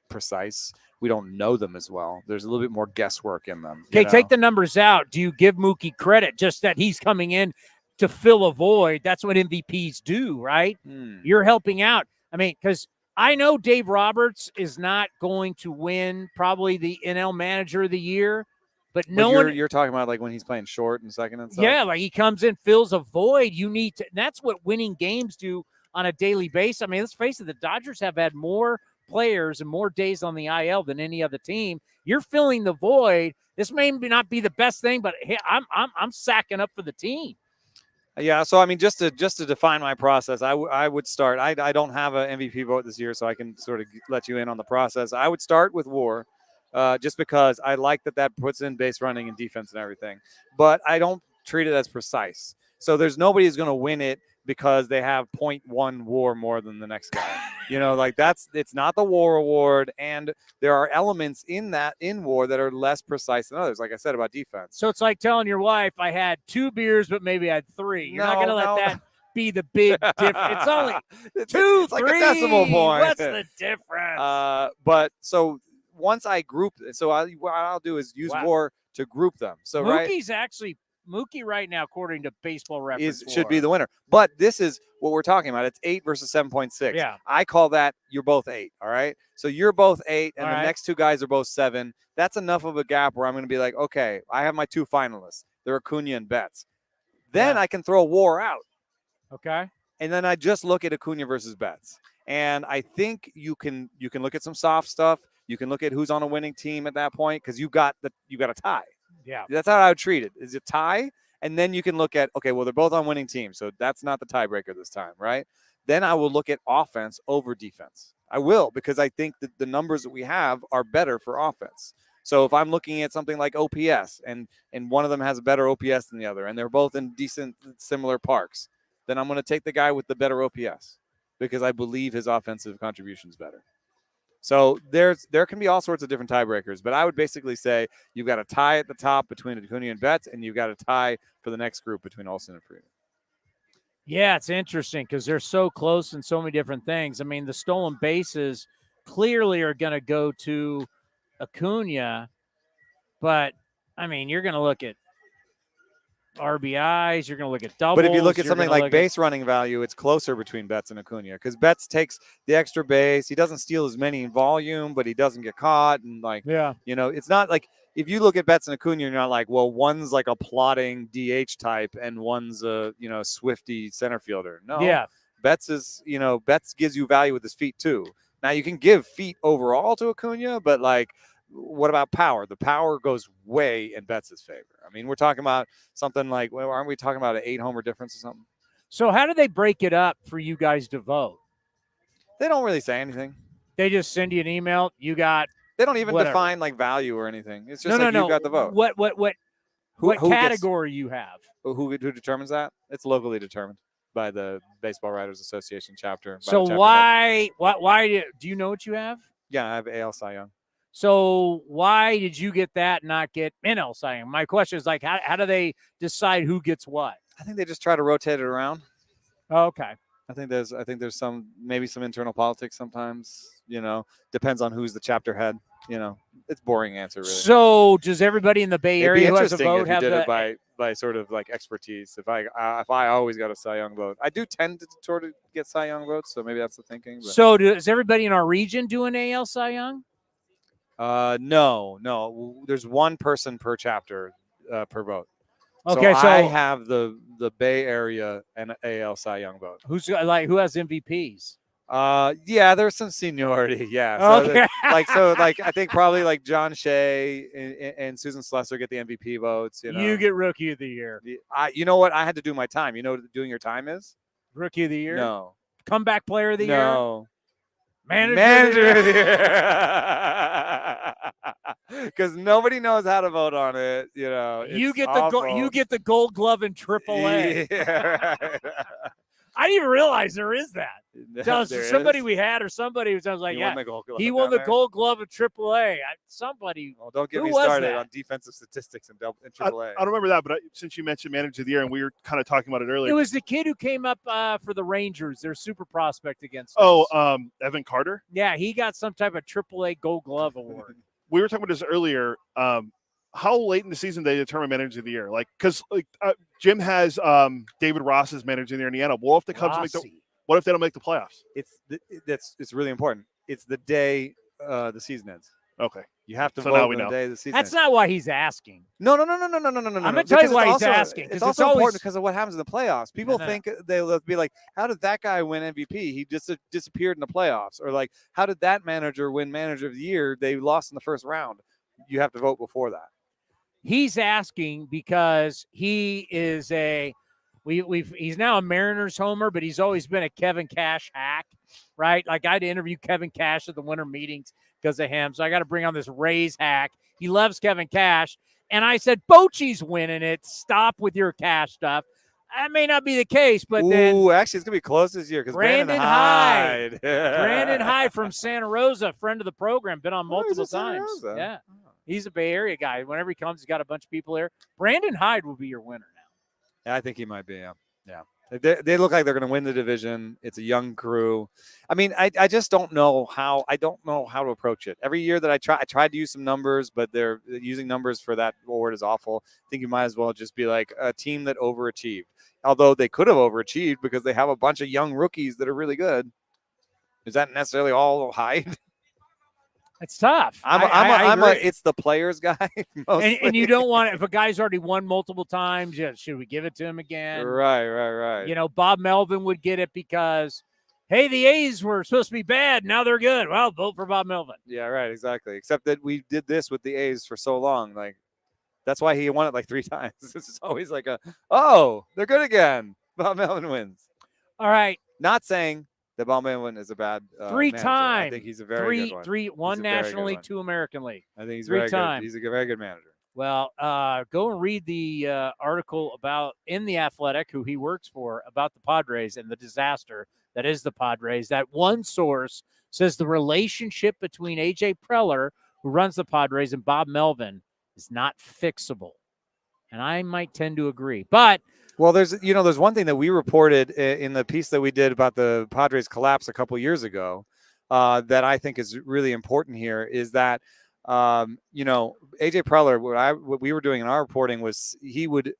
precise. We don't know them as well. There's a little bit more guesswork in them. Okay, take the numbers out. Do you give Mookie credit just that he's coming in to fill a void? That's what MVPs do, right? You're helping out. I mean, because I know Dave Roberts is not going to win probably the NL Manager of the Year, but you're talking about like when he's playing short and second and stuff? Yeah, like he comes in, fills a void. You need to. That's what winning games do on a daily basis. I mean, let's face it, the Dodgers have had more players and more days on the IL than any other team. You're filling the void. This may not be the best thing, but hey, I'm sacking up for the team. Yeah, so I mean, just to define my process, I would start. I don't have an MVP vote this year, so I can sort of let you in on the process. I would start with WAR, just because I like that puts in base running and defense and everything. But I don't treat it as precise. So there's nobody who's going to win it because they have 0.1 WAR more than the next guy. Like it's not the WAR award, and there are elements in WAR that are less precise than others. Like I said about defense. So it's like telling your wife, I had 2 beers, but maybe I had 3. You're not going to let that be the big difference. It's only 2, it's 3. Like a decimal point. What's the difference? But so once I group, what I'll do is use WAR to group them. So Mookie right now, according to Baseball Reference, should be the winner. But this is what we're talking about. It's 8 versus 7.6. Yeah. I call that you're both 8. All right. So you're both 8, and all the right. next 2 guys are both 7. That's enough of a gap where I'm going to be like, okay, I have my 2 finalists. They're Acuna and Betts. Then I can throw WAR out. Okay. And then I just look at Acuna versus Betts. And I think you can look at some soft stuff. You can look at who's on a winning team at that point because you got a tie. Yeah. That's how I would treat it. Is it tie? And then you can look at, okay, well, they're both on winning teams, so that's not the tiebreaker this time, right? Then I will look at offense over defense. I will, because I think that the numbers that we have are better for offense. So if I'm looking at something like OPS and one of them has a better OPS than the other, and they're both in decent, similar parks, then I'm going to take the guy with the better OPS because I believe his offensive contribution is better. So there can be all sorts of different tiebreakers, but I would basically say you've got a tie at the top between Acuna and Betts, and you've got a tie for the next group between Olsen and Freeman. Yeah, it's interesting because they're so close in so many different things. I mean, the stolen bases clearly are going to go to Acuna, but, I mean, you're going to look at RBIs, you're going to look at doubles. But if you look at something like base running value, it's closer between Betts and Acuna because Betts takes the extra base. He doesn't steal as many in volume, but he doesn't get caught. And it's not like if you look at Betts and Acuna, you're not like, well, one's like a plotting DH type and one's a, swifty center fielder. No, yeah. Betts is, Betts gives you value with his feet too. Now you can give feet overall to Acuna, but what about power? The power goes way in Betts' favor. I mean, we're talking about something like, aren't we talking about an 8-homer difference or something? So how do they break it up for you guys to vote? They don't really say anything. They just send you an email. You got. They don't even whatever. define value or anything. It's just no. you got the vote. What category you have? Who determines that? It's locally determined by the Baseball Writers Association chapter. So why do you know what you have? Yeah, I have AL Cy Young. So why did you get that and not get NL Cy Young? My question is how do they decide who gets what? I think they just try to rotate it around. Oh, okay. I think there's some internal politics sometimes, depends on who's the chapter head, it's boring answer really. So does everybody in the Bay Area who has a vote have it by sort of like expertise? If I always got a Cy Young vote, I do tend to sort of get Cy Young votes. So maybe that's the thinking. But. So does everybody in our region do an AL Cy Young? No. There's one person per chapter per vote. Okay, so I have the Bay Area and AL Cy Young vote. Who has MVPs? Yeah, there's some seniority. Yeah. So okay. I think probably like John Shea and Susan Slessor get the MVP votes. You get Rookie of the Year. You know what? I had to do my time. You know what doing your time is? Rookie of the Year. No. Comeback Player of the Year. No. Manager of the Year. Because nobody knows how to vote on it. You get the Gold Glove in AAA. Yeah, right. I didn't even realize there is that. There Somebody is? we had or somebody who sounds like, He won the Gold Glove he won down the there? Gold Glove in AAA. Somebody. Well, don't get who me was started that? on defensive statistics in AAA. I don't remember that, but since you mentioned Manager of the Year, and we were kind of talking about it earlier. It was the kid who came up for the Rangers. Their super prospect against us. Evan Carter? Yeah, he got some type of AAA Gold Glove award. We were talking about this earlier. How late in the season they determine Manager of the Year? Because Jim has David Ross as Manager of the Year in Indiana. What if the Cubs what if they don't make the playoffs? It's really important. It's the day the season ends. Okay. You have to So vote now we on the know. day the season That's ends. not why he's asking. No. I'm going to tell you why he's asking. It's also important because of what happens in the playoffs. People think they'll be like, how did that guy win MVP? He just disappeared in the playoffs. Or like, how did that manager win Manager of the Year? They lost in the first round. You have to vote before that. He's asking because he is he's now a Mariners homer, but he's always been a Kevin Cash hack, right? Like I had to interview Kevin Cash at the winter meetings because of him. So I got to bring on this Rays hack. He loves Kevin Cash. And I said, Bochy's winning it. Stop with your Cash stuff. That may not be the case, but then actually, it's gonna be close this year because Brandon Hyde. Brandon Hyde from Santa Rosa, friend of the program, been on multiple times. Rosa. Yeah, he's a Bay Area guy. Whenever he comes, he's got a bunch of people there. Brandon Hyde will be your winner now. Yeah, I think he might be. Yeah. They look like they're going to win the division. It's a young crew. I mean, I just don't know how. I don't know how to approach it. Every year that I tried to use some numbers, but they're using numbers for that award is awful. I think you might as well just be like a team that overachieved. Although they could have overachieved because they have a bunch of young rookies that are really good. Is that necessarily all Hyde? It's tough. It's the players guy. And you don't want it. If a guy's already won multiple times, should we give it to him again? Right. You know, Bob Melvin would get it because, hey, the A's were supposed to be bad. Now they're good. Well, vote for Bob Melvin. Yeah, right. Exactly. Except that we did this with the A's for so long. Like, that's why he won it like 3 times. This is always like they're good again. Bob Melvin wins. All right. Not saying that Bob Melvin is a bad 3 manager. times. I think he's a very good one. One National League, 2 American League. I think he's 3 very times. good. He's a very good manager. Well, go and read the article in The Athletic, who he works for, about the Padres and the disaster that is the Padres. That one source says the relationship between A.J. Preller, who runs the Padres, and Bob Melvin is not fixable. And I might tend to agree. But well, there's one thing that we reported in the piece that we did about the Padres collapse a couple years ago that I think is really important here is that, A.J. Preller, what we were doing in our reporting was he would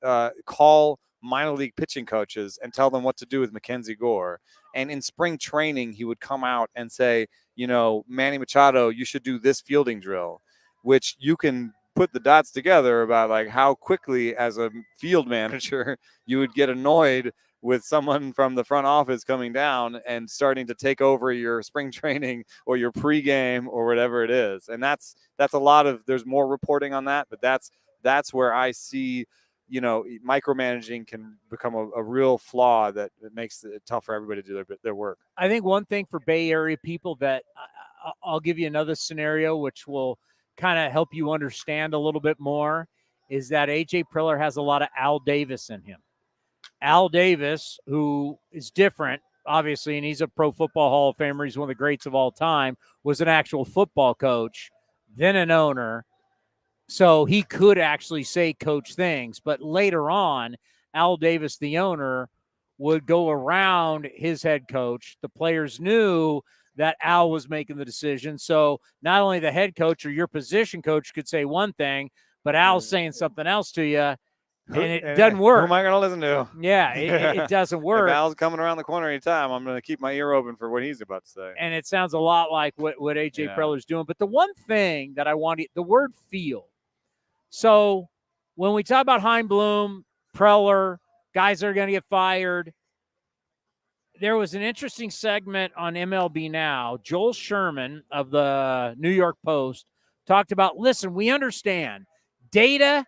call minor league pitching coaches and tell them what to do with Mackenzie Gore. And in spring training, he would come out and say, Manny Machado, you should do this fielding drill, which you can put the dots together about like how quickly as a field manager you would get annoyed with someone from the front office coming down and starting to take over your spring training or your pregame or whatever it is. And that's a lot of, there's more reporting on that, but that's where I see, micromanaging can become a real flaw that makes it tough for everybody to do their work. I think one thing for Bay Area people that I'll give you another scenario, which will kind of help you understand a little bit more, is that A.J. Preller has a lot of Al Davis in him. Al Davis, who is different, obviously, and he's a Pro Football Hall of Famer. He's one of the greats of all time, was an actual football coach, then an owner. So he could actually say coach things. But later on, Al Davis, the owner, would go around his head coach. The players knew that Al was making the decision. So not only the head coach or your position coach could say one thing, but Al's saying something else to you, and it doesn't work. Who am I going to listen to? Yeah, it doesn't work. If Al's coming around the corner anytime, I'm going to keep my ear open for what he's about to say. And it sounds a lot like what A.J. Preller's doing. But the one thing that I want to – the word feel. So when we talk about Heimblum, Preller, guys that are going to get fired – there was an interesting segment on MLB Now. Joel Sherman of the New York Post talked about, listen, we understand data,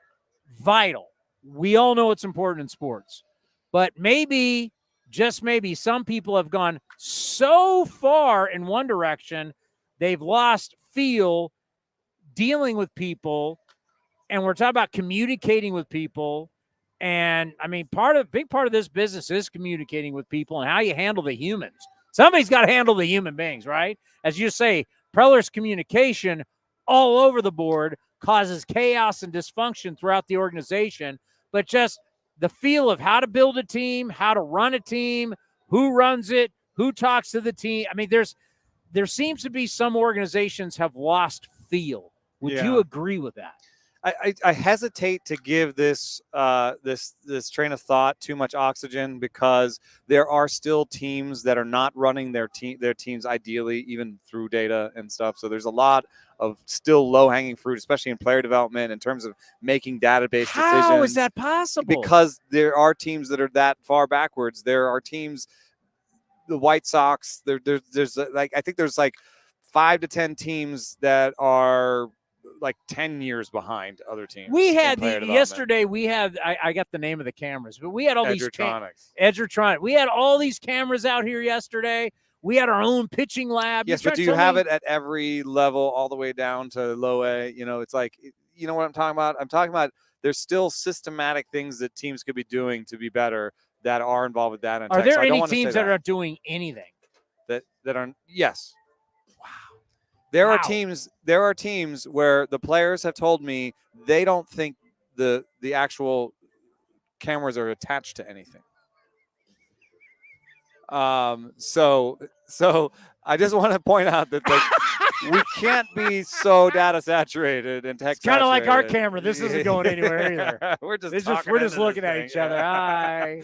vital. We all know it's important in sports. But maybe, just maybe, some people have gone so far in one direction, they've lost feel dealing with people. And we're talking about communicating with people. And I mean, big part of this business is communicating with people and how you handle the humans. Somebody's got to handle the human beings, right? As you say, Preller's communication all over the board causes chaos and dysfunction throughout the organization. But just the feel of how to build a team, how to run a team, who runs it, who talks to the team. I mean, there seems to be some organizations have lost feel. Would you agree with that? I hesitate to give this train of thought too much oxygen because there are still teams that are not running their teams ideally, even through data and stuff. So there's a lot of still low-hanging fruit, especially in player development in terms of making database decisions. How is that possible? Because there are teams that are that far backwards. There are teams, the White Sox. There's like I think there's like 5 to 10 teams that are like 10 years behind other teams. We had yesterday. We had I got the name of the cameras, but we had all these Edgertronics. We had all these cameras out here yesterday. We had our own pitching lab. Yes, but do you have it at every level, all the way down to low A? It's like, you know what I'm talking about? I'm talking about there's still systematic things that teams could be doing to be better that are involved with data and Are tech. there So I don't any want to say teams that are doing anything? that are yes. Wow. There are teams where the players have told me they don't think the actual cameras are attached to anything. So I just want to point out that we can't be so data saturated and tech. It's kind of like our camera. This isn't going anywhere either. We're just looking at each other. Hi.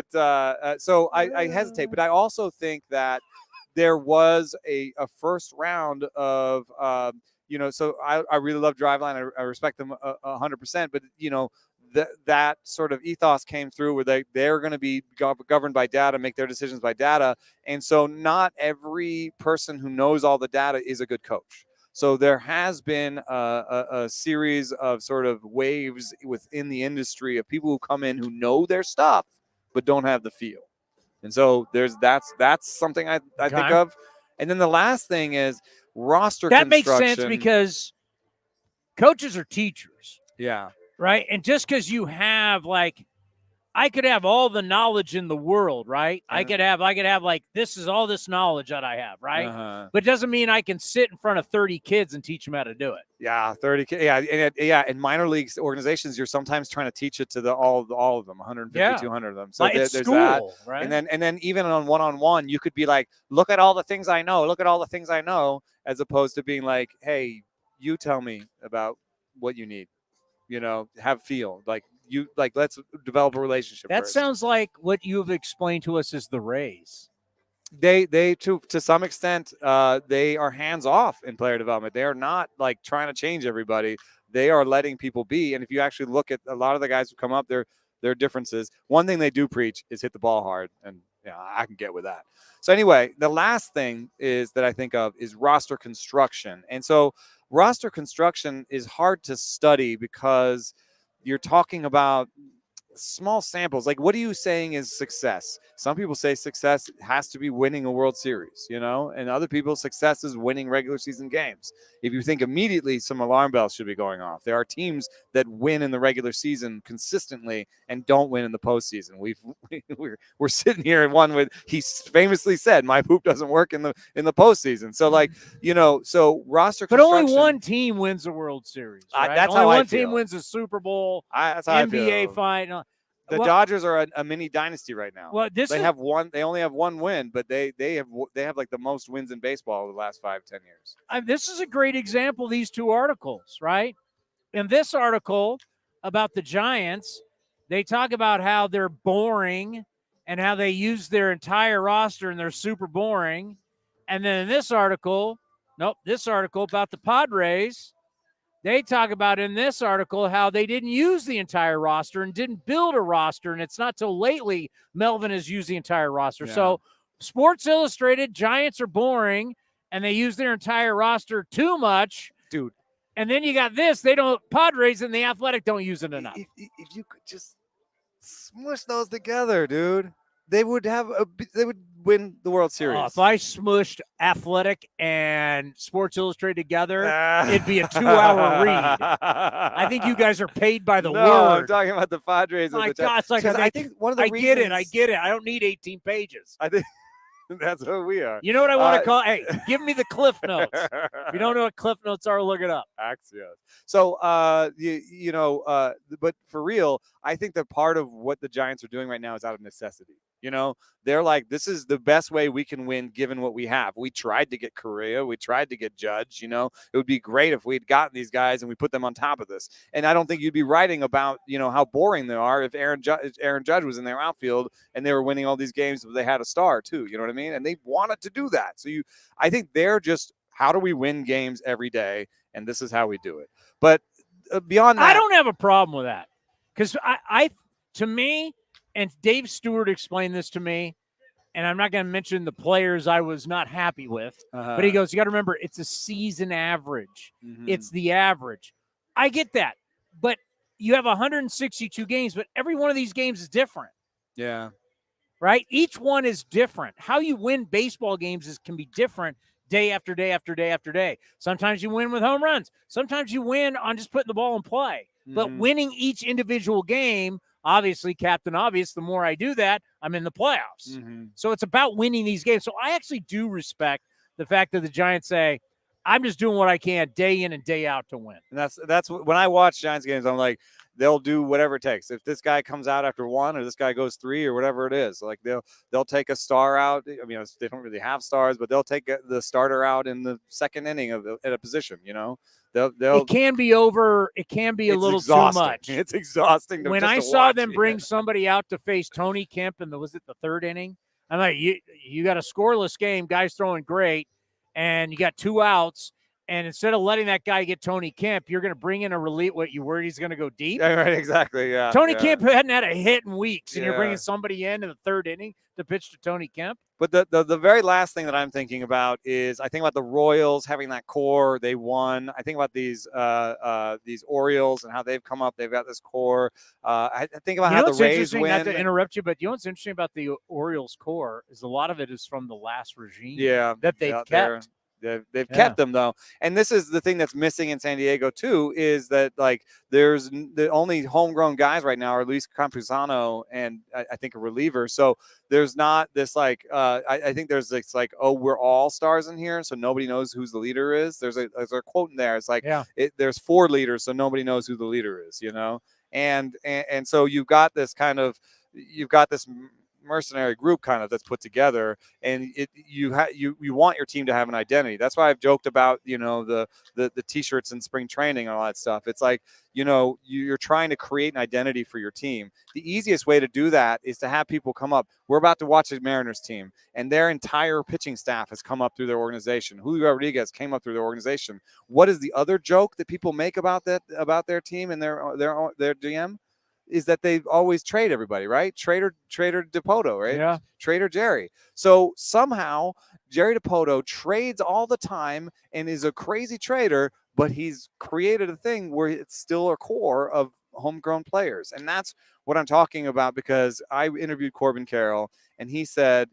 So I hesitate, but I also think that there was a first round of so I really love Driveline. I respect them 100%, but that sort of ethos came through where they're going to be governed by data, make their decisions by data. And so not every person who knows all the data is a good coach. So there has been a series of sort of waves within the industry of people who come in who know their stuff, but don't have the feel. And so that's something I think of. And then the last thing is roster that construction. Makes sense because coaches are teachers. Yeah. Right. And just because you have I could have all the knowledge in the world, right? I could have this is all this knowledge that I have, right? But it doesn't mean I can sit in front of 30 kids and teach them how to do it. Yeah, 30 kids. Yeah, in minor leagues organizations, you're sometimes trying to teach it to all of them, 150, 200 of them. So it's there's school, that. Right? And then even on one-on-one, you could be like, look at all the things I know. Look at all the things I know, as opposed to being like, hey, you tell me about what you need. Have feel let's develop a relationship. That first. Sounds like what you've explained to us is the Rays. They to some extent they are hands off in player development. They are not trying to change everybody. They are letting people be. And if you actually look at a lot of the guys who come up, their differences. One thing they do preach is hit the ball hard, and I can get with that. So anyway, the last thing is that I think of is roster construction. And so roster construction is hard to study because you're talking about small samples. What are you saying is success? Some people say success has to be winning a World Series, and other people success is winning regular season games. If you think immediately, some alarm bells should be going off. There are teams that win in the regular season consistently and don't win in the postseason. We're sitting here and one with, he famously said, my poop doesn't work in the postseason. So so roster but construction. Only one team wins the World Series. Right? That's only how one I feel. team wins the Super Bowl. That's how NBA I feel. final. The Dodgers are a mini dynasty right now. Well, they only have one win, but they have the most wins in baseball over the last 5-10 years. This is a great example, these two articles, right? In this article about the Giants, they talk about how they're boring and how they use their entire roster and they're super boring. And then in this article about the Padres, they talk about in this article how they didn't use the entire roster and didn't build a roster. And it's not till lately Melvin has used the entire roster. Yeah. So Sports Illustrated, Giants are boring and they use their entire roster too much. Dude. And then you got Padres and the Athletic don't use it enough. If you could just smush those together, dude, they would win the World Series. If I smushed Athletic and Sports Illustrated together, it'd be a 2-hour read. I think you guys are paid by the word. I'm talking about the Padres. My God, it's I think one of the reasons. I get it. I don't need 18 pages. I think that's what we are. You know what I want to call? Hey, give me the Cliff Notes. If you don't know what Cliff Notes are, look it up. Axios. So, but for real, I think that part of what the Giants are doing right now is out of necessity. They're like, this is the best way we can win given what we have. We tried to get Correa. We tried to get Judge. It would be great if we'd gotten these guys and we put them on top of this. And I don't think you'd be writing about, how boring they are if Aaron Judge was in their outfield and they were winning all these games, but they had a star too. You know what I mean? And they wanted to do that. So I think they're just, how do we win games every day? And this is how we do it. But beyond that, I don't have a problem with that because to me, and Dave Stewart explained this to me, and I'm not going to mention the players I was not happy with, but he goes, you got to remember, it's a season average. Mm-hmm. It's the average. I get that, but you have 162 games, but every one of these games is different. Yeah. Right? Each one is different. How you win baseball games can be different day after day after day after day. Sometimes you win with home runs. Sometimes you win on just putting the ball in play. But winning each individual game, obviously, Captain Obvious, the more I do that, I'm in the playoffs. So it's about winning these games. So I actually do respect the fact that the Giants say, I'm just doing what I can day in and day out to win. And that's when I watch Giants games, I'm like, they'll do whatever it takes. If this guy comes out after 1 or this guy goes 3 or whatever it is, like they'll take a star out. I mean, they don't really have stars, but they'll take the starter out in the second inning at a position. They'll it can be over. It can be a little exhausting. too much. It's exhausting. When I saw them bring somebody out to face Tony Kemp in was it the third inning? I'm like, you got a scoreless game. Guy's throwing great, and you got 2 outs. And instead of letting that guy get Tony Kemp, you're going to bring in a relief. What, you worried he's going to go deep? Yeah, right, exactly, yeah. Tony Kemp hadn't had a hit in weeks, and you're bringing somebody in the third inning to pitch to Tony Kemp? But the very last thing that I'm thinking about is I think about the Royals having that core. They won. I think about these Orioles and how they've come up. They've got this core. I think about how the Rays win. Not to interrupt you, but you know what's interesting about the Orioles core is a lot of it is from the last regime that they've kept. They've kept them, though. And this is the thing that's missing in San Diego, too, is that, like, there's the only homegrown guys right now are Luis Campuzano and I think a reliever. So there's not this, like, I think there's this, like, oh, we're all stars in here, so nobody knows who the leader is. There's a quote in there. It's like, there's 4 leaders, so nobody knows who the leader is, And so you've got this mercenary group kind of that's put together, and you want your team to have an identity. That's why I've joked about the t-shirts in spring training and all that stuff. It's like you're trying to create an identity for your team. The easiest way to do that is to have people come up. We're about to watch the Mariners team, and their entire pitching staff has come up through their organization. Julio Rodriguez came up through their organization. What is the other joke that people make about their team and their GM? Is that they always trade everybody, right? Trader DePoto, right? Yeah. Trader Jerry. So somehow Jerry DePoto trades all the time and is a crazy trader, but he's created a thing where it's still a core of homegrown players. And that's what I'm talking about, because I interviewed Corbin Carroll, and he said,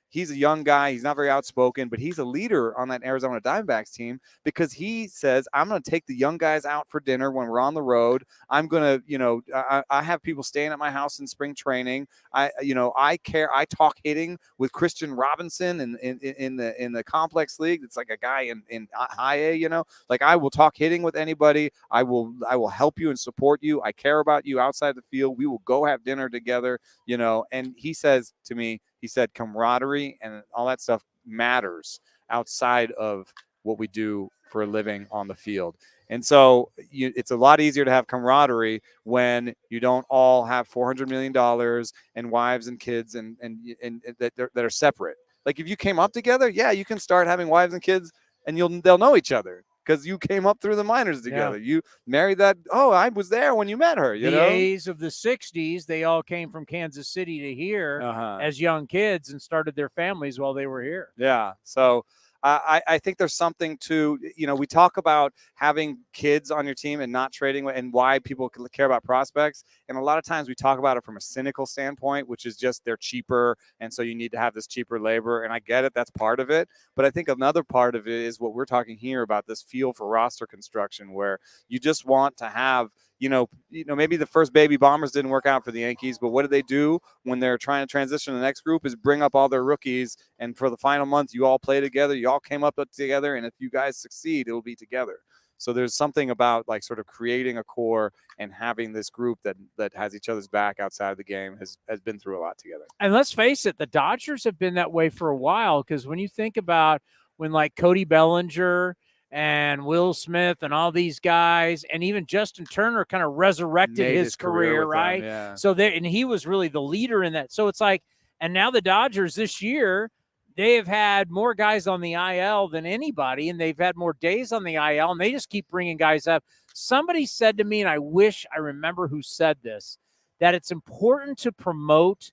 he's a young guy. He's not very outspoken, but he's a leader on that Arizona Diamondbacks team, because he says, I'm going to take the young guys out for dinner when we're on the road. I'm going to, I have people staying at my house in spring training. I care. I talk hitting with Christian Robinson in the complex league. It's like a guy in high A, like I will talk hitting with anybody. I will help you and support you. I care about you outside the field. We will go have dinner together, and he says to me, he said camaraderie and all that stuff matters outside of what we do for a living on the field. And so it's a lot easier to have camaraderie when you don't all have $400 million and wives and kids and that are separate. Like if you came up together, yeah, you can start having wives and kids and they'll know each other, because you came up through the minors together. You married that. Oh, I was there when you met her. The A's of the 60s, they all came from Kansas City to here as young kids and started their families while they were here. Yeah. So I think there's something to, we talk about having kids on your team and not trading, and why people care about prospects. And a lot of times we talk about it from a cynical standpoint, which is just they're cheaper. And so you need to have this cheaper labor. And I get it. That's part of it. But I think another part of it is what we're talking here about, this feel for roster construction, where you just want to have, maybe the first baby Bombers didn't work out for the Yankees, but what do they do when they're trying to transition to the next group is bring up all their rookies. And for the final month, you all play together, you all came up together. And if you guys succeed, it'll be together. So there's something about like sort of creating a core and having this group that has each other's back outside of the game has been through a lot together. And let's face it, the Dodgers have been that way for a while, because when you think about when like Cody Bellinger and Will Smith and all these guys, and even Justin Turner kind of resurrected his career, right? Yeah. So and he was really the leader in that. So it's like, and now the Dodgers this year, they have had more guys on the IL than anybody, and they've had more days on the IL, and they just keep bringing guys up. Somebody said to me, and I wish I remember who said this, that it's important to promote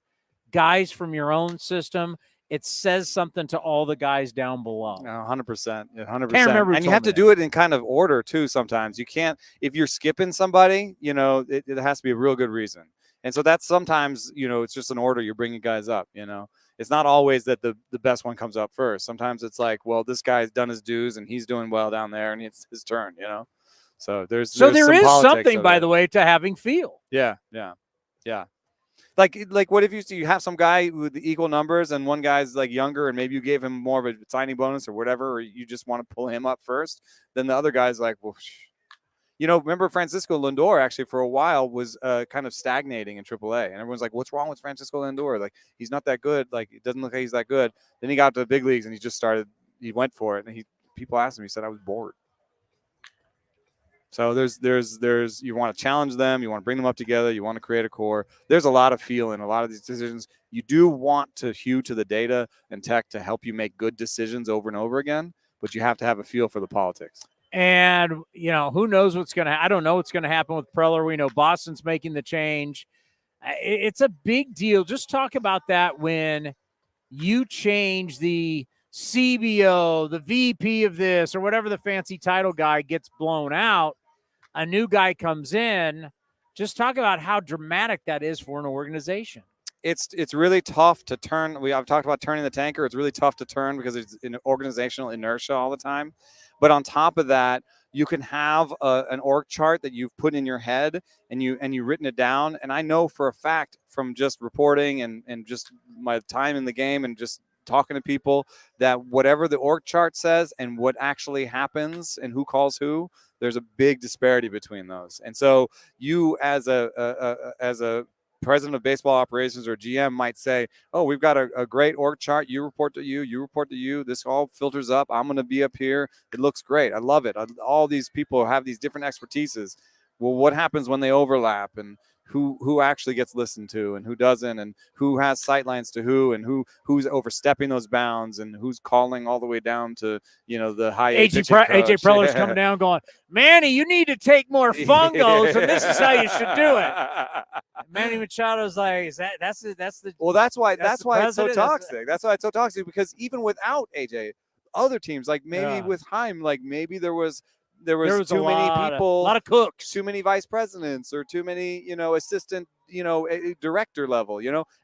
guys from your own system it says something to all the guys down below. 100%. 100%. Can't remember who And you told have me to that. do it in kind of order too. Sometimes you can't, if you're skipping somebody, it has to be a real good reason. And so that's sometimes, it's just an order. You're bringing guys up, it's not always that the best one comes up first. Sometimes it's like, well, this guy's done his dues and he's doing well down there and it's his turn, So there So is there is politics something, of by it. the way, to having feel. Yeah. Like what if you have some guy with equal numbers and one guy's like younger and maybe you gave him more of a signing bonus or whatever, or you just want to pull him up first, then the other guy's like, well, remember Francisco Lindor actually for a while was kind of stagnating in AAA, and everyone's like, what's wrong with Francisco Lindor? Like, he's not that good. Like, it doesn't look like he's that good. Then he got to the big leagues and he went for it, and people asked him, he said, I was bored. So there's you want to challenge them, you want to bring them up together, you want to create a core. There's a lot of feel in a lot of these decisions. You do want to hew to the data and tech to help you make good decisions over and over again, but you have to have a feel for the politics. And, who knows what's going to I don't know what's going to happen with Preller. We know Boston's making the change. It's a big deal. Just talk about that when you change the CBO, the VP of this, or whatever the fancy title guy gets blown out. A new guy comes in. Just talk about how dramatic that is for an organization. It's really tough to turn. I've talked about turning the tanker. It's really tough to turn because it's an organizational inertia all the time. But on top of that, you can have an org chart that you've put in your head and you've written it down. And I know for a fact from just reporting and just my time in the game and just talking to people that whatever the org chart says and what actually happens and who calls who, there's a big disparity between those. And so you as a president of baseball operations or GM might say, oh, we've got a great org chart. You report to you report to you. This all filters up. I'm going to be up here. It looks great. I love it. All these people have these different expertises. Well, what happens when they overlap and who actually gets listened to and who doesn't and who has sightlines to who and who's overstepping those bounds and who's calling all the way down to, the high AJ Preller's coming down going, Manny, you need to take more fungos and this is how you should do it. Manny Machado's like, that's the well, that's why it's so toxic. That's why it's so toxic because even without AJ, other teams like maybe with Heim, like maybe there was too many people, a lot of cooks, too many vice presidents, or too many, assistant, director level.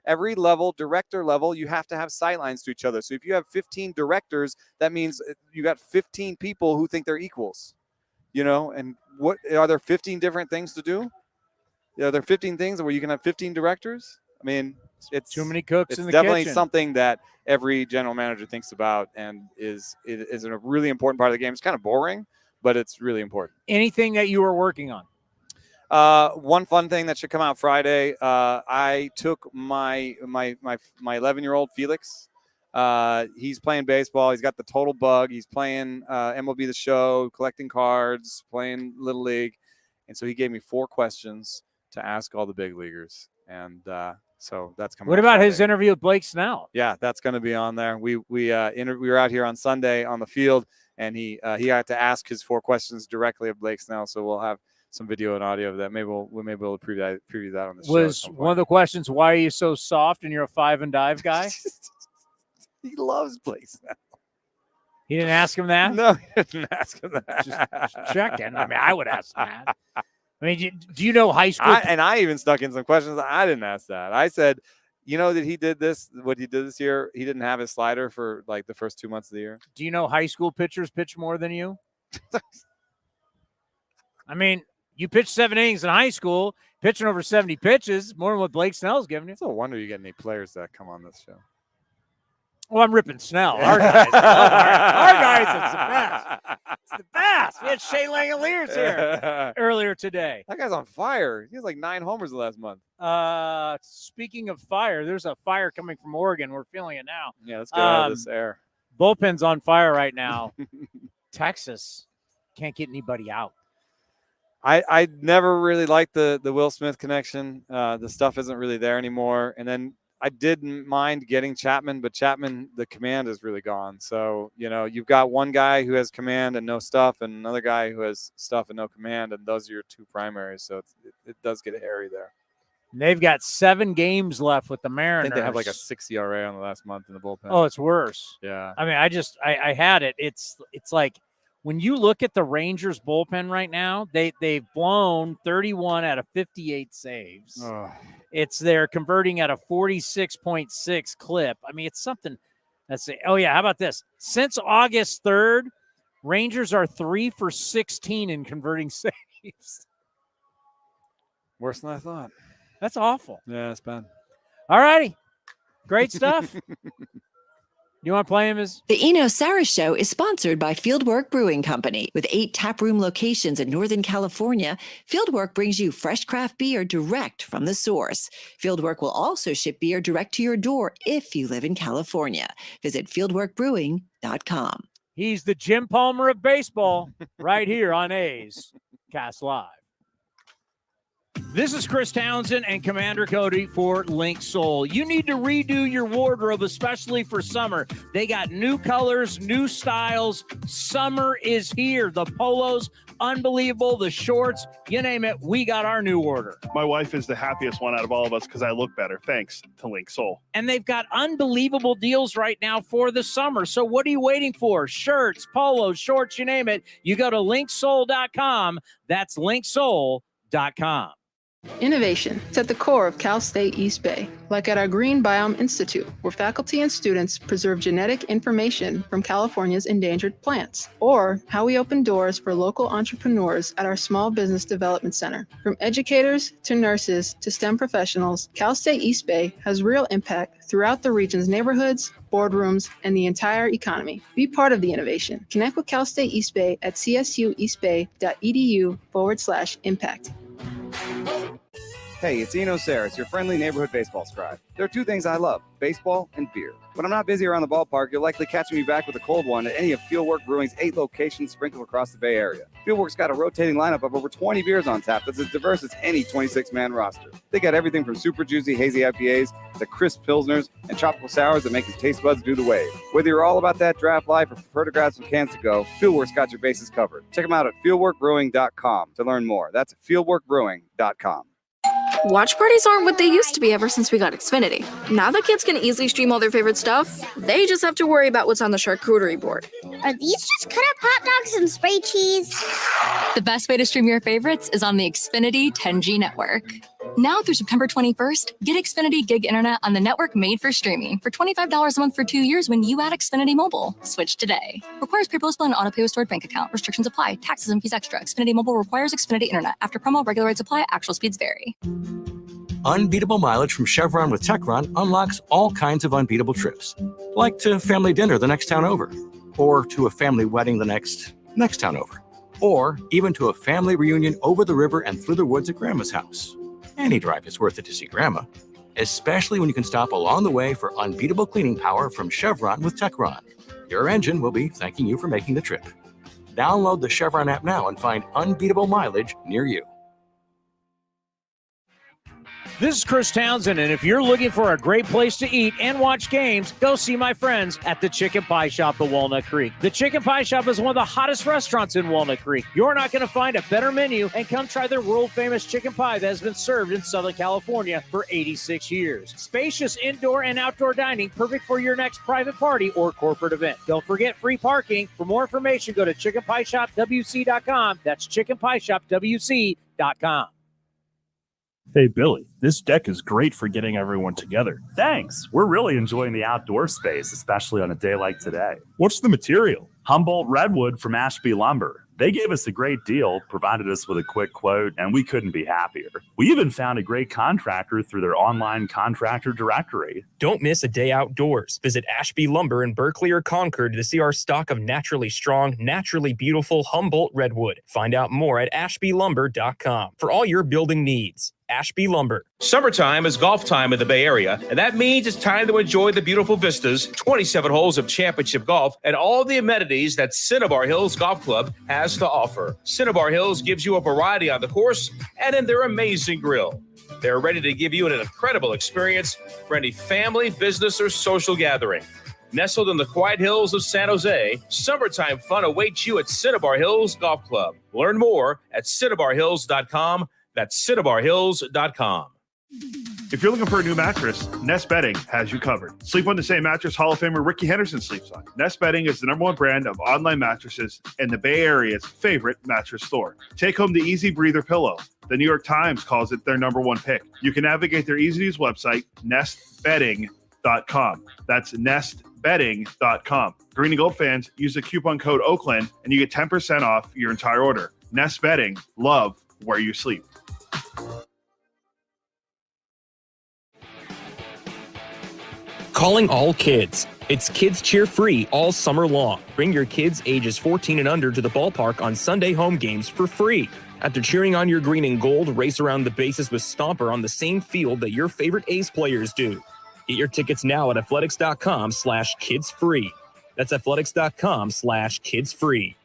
Every level, director level, you have to have sightlines to each other. So if you have 15 directors, that means you got 15 people who think they're equals. And what are there 15 different things to do? Are there 15 things where you can have 15 directors? I mean, it's too many cooks in the definitely kitchen. Something that every general manager thinks about and is a really important part of the game. It's kind of boring, but it's really important. Anything that you were working on? One fun thing that should come out Friday. I took my 11-year-old Felix. He's playing baseball. He's got the total bug. He's playing MLB The Show, collecting cards, playing Little League. And so he gave me 4 questions to ask all the big leaguers. And so that's coming. What about his interview with Blake Snell? Yeah, that's going to be on there. We were out here on Sunday on the field, and he had to ask his 4 questions directly of Blake Snell. So we'll have some video and audio of that. Maybe we may be able to preview that on the show. Was one of the questions, why are you so soft and you're a 5 and dive guy? He loves Blake Snell. He didn't ask him that? No, he didn't ask him that. Just checking. I mean, I would ask that. I mean, do you know high school? I even stuck in some questions. I didn't ask that. I said, that he did this, what he did this year, he didn't have his slider for like the first 2 months of the year. Do you know high school pitchers pitch more than you? I mean, you pitched 7 innings in high school, pitching over 70 pitches, more than what Blake Snell's giving you. It's no wonder you get any players that come on this show. Well, I'm ripping Snell. Our guys. Our guys is the best. It's the best. We had Shea Langoliers here earlier today. That guy's on fire. He has like 9 homers the last month. Speaking of fire, there's a fire coming from Oregon. We're feeling it now. Yeah, let's get out of this air. Bullpen's on fire right now. Texas can't get anybody out. I never really liked the Will Smith connection. The stuff isn't really there anymore. And then I didn't mind getting Chapman, but Chapman, the command is really gone. So, you've got one guy who has command and no stuff and another guy who has stuff and no command. And those are your 2 primaries. So it does get hairy there. They've got 7 games left with the I Mariners. think they have like a 6 ERA on the last month in the bullpen. Oh, it's worse. Yeah. I mean, I had it. It's like when you look at the Rangers bullpen right now, they've blown 31 out of 58 saves. Oh. They're converting at a 46.6 clip. I mean, it's something. Let's see. Oh yeah, how about this? Since August 3rd, Rangers are 3 for 16 in converting saves. Worse than I thought. That's awful. Yeah, it's bad. All righty. Great stuff. You want to play him as? The Eno Sarah Show is sponsored by Fieldwork Brewing Company. With 8 taproom locations in Northern California, Fieldwork brings you fresh craft beer direct from the source. Fieldwork will also ship beer direct to your door if you live in California. Visit fieldworkbrewing.com. He's the Jim Palmer of baseball right here on A's Cast Live. This is Chris Townsend and Commander Cody for Link Soul. You need to redo your wardrobe, especially for summer. They got new colors, new styles. Summer is here. The polos, unbelievable. The shorts, you name it, we got our new order. My wife is the happiest one out of all of us because I look better, thanks to Link Soul. And they've got unbelievable deals right now for the summer. So what are you waiting for? Shirts, polos, shorts, you name it. You go to linksoul.com. That's linksoul.com. Innovation is at the core of Cal State East Bay, like at our Green Biome Institute, where faculty and students preserve genetic information from California's endangered plants, or how we open doors for local entrepreneurs at our Small Business Development Center. From educators to nurses to STEM professionals, Cal State East Bay has real impact throughout the region's neighborhoods, boardrooms, and the entire economy. Be part of the innovation. Connect with Cal State East Bay at csueastbay.edu/impact. Hey, it's Eno Saris, your friendly neighborhood baseball scribe. There are 2 things I love, baseball and beer. When I'm not busy around the ballpark, you'll likely catch me back with a cold one at any of Fieldwork Brewing's 8 locations sprinkled across the Bay Area. Fieldwork's got a rotating lineup of over 20 beers on tap that's as diverse as any 26-man roster. They got everything from super juicy hazy IPAs to crisp pilsners and tropical sours that make your taste buds do the wave. Whether you're all about that draft life or prefer to grab some cans to go, Fieldwork's got your bases covered. Check them out at fieldworkbrewing.com to learn more. That's fieldworkbrewing.com. Watch parties aren't what they used to be ever since we got Xfinity. Now that kids can easily stream all their favorite stuff, they just have to worry about what's on the charcuterie board. Are these just cut up hot dogs and spray cheese? The best way to stream your favorites is on the Xfinity 10G network. Now through September 21st, get Xfinity Gig Internet on the network made for streaming for $25 a month for 2 years when you add Xfinity Mobile. Switch today. Requires pre-postbill and auto-pay with stored bank account. Restrictions apply. Taxes and fees extra. Xfinity Mobile requires Xfinity Internet. After promo, regular rates apply. Actual speeds vary. Unbeatable mileage from Chevron with Techron unlocks all kinds of unbeatable trips. Like to family dinner the next town over. Or to a family wedding the next town over. Or even to a family reunion over the river and through the woods at Grandma's house. Any drive is worth it to see Grandma, especially when you can stop along the way for unbeatable cleaning power from Chevron with Techron. Your engine will be thanking you for making the trip. Download the Chevron app now and find unbeatable mileage near you. This is Chris Townsend, and if you're looking for a great place to eat and watch games, go see my friends at the Chicken Pie Shop of Walnut Creek. The Chicken Pie Shop is one of the hottest restaurants in Walnut Creek. You're not going to find a better menu, and come try their world-famous chicken pie that has been served in Southern California for 86 years. Spacious indoor and outdoor dining, perfect for your next private party or corporate event. Don't forget free parking. For more information, go to chickenpieshopwc.com. That's chickenpieshopwc.com. Hey, Billy, this deck is great for getting everyone together. Thanks. We're really enjoying the outdoor space, especially on a day like today. What's the material? Humboldt Redwood from Ashby Lumber. They gave us a great deal, provided us with a quick quote, and we couldn't be happier. We even found a great contractor through their online contractor directory. Don't miss a day outdoors. Visit Ashby Lumber in Berkeley or Concord to see our stock of naturally strong, naturally beautiful Humboldt Redwood. Find out more at ashbylumber.com for all your building needs. Ashby Lumber. Summertime is golf time in the Bay Area, and that means it's time to enjoy the beautiful vistas, 27 holes of championship golf, and all the amenities that Cinnabar Hills Golf Club has to offer. Cinnabar Hills gives you a variety on the course and in their amazing grill. They're ready to give you an incredible experience for any family, business, or social gathering. Nestled in the quiet hills of San Jose, summertime fun awaits you at Cinnabar Hills Golf Club. Learn more at cinnabarhills.com. That's cinnabarhills.com. If you're looking for a new mattress, Nest Bedding has you covered. Sleep on the same mattress Hall of Famer Ricky Henderson sleeps on. Nest Bedding is the #1 brand of online mattresses and the Bay Area's favorite mattress store. Take home the Easy Breather pillow. The New York Times calls it their #1 pick. You can navigate their easy-to-use website, nestbedding.com. That's nestbedding.com. Green and Gold fans, use the coupon code Oakland and you get 10% off your entire order. Nest Bedding, love where you sleep. Calling all kids. It's Kids Cheer Free all summer long. Bring your kids ages 14 and under to the ballpark on Sunday home games for free. After cheering on your green and gold, race around the bases with Stomper on the same field that your favorite A's players do. Get your tickets now at athletics.com/kidsfree. That's athletics.com/kidsfree.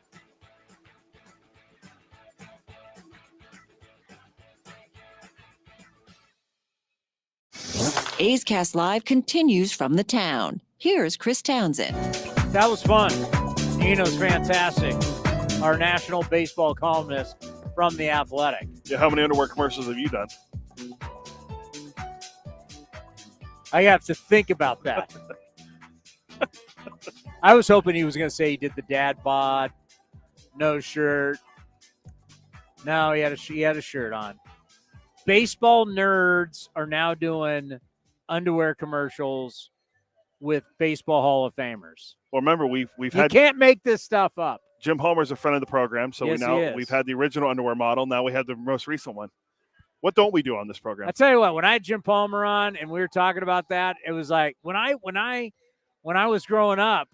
A's Cast Live continues from the town. Here's Chris Townsend. That was fun. Eno's fantastic. Our national baseball columnist from The Athletic. Yeah, how many underwear commercials have you done? I have to think about that. I was hoping he was going to say he did the dad bod, no shirt. No, he had a shirt on. Baseball nerds are now doing underwear commercials with Baseball Hall of Famers. Well, remember we've You had can't make this stuff up. Jim Homer's a friend of the program, so Yes, he is. we've had the original underwear model. Now we have the most recent one. What don't we do on this program? I tell you what, when I had Jim Palmer on and we were talking about that, it was like when I was growing up,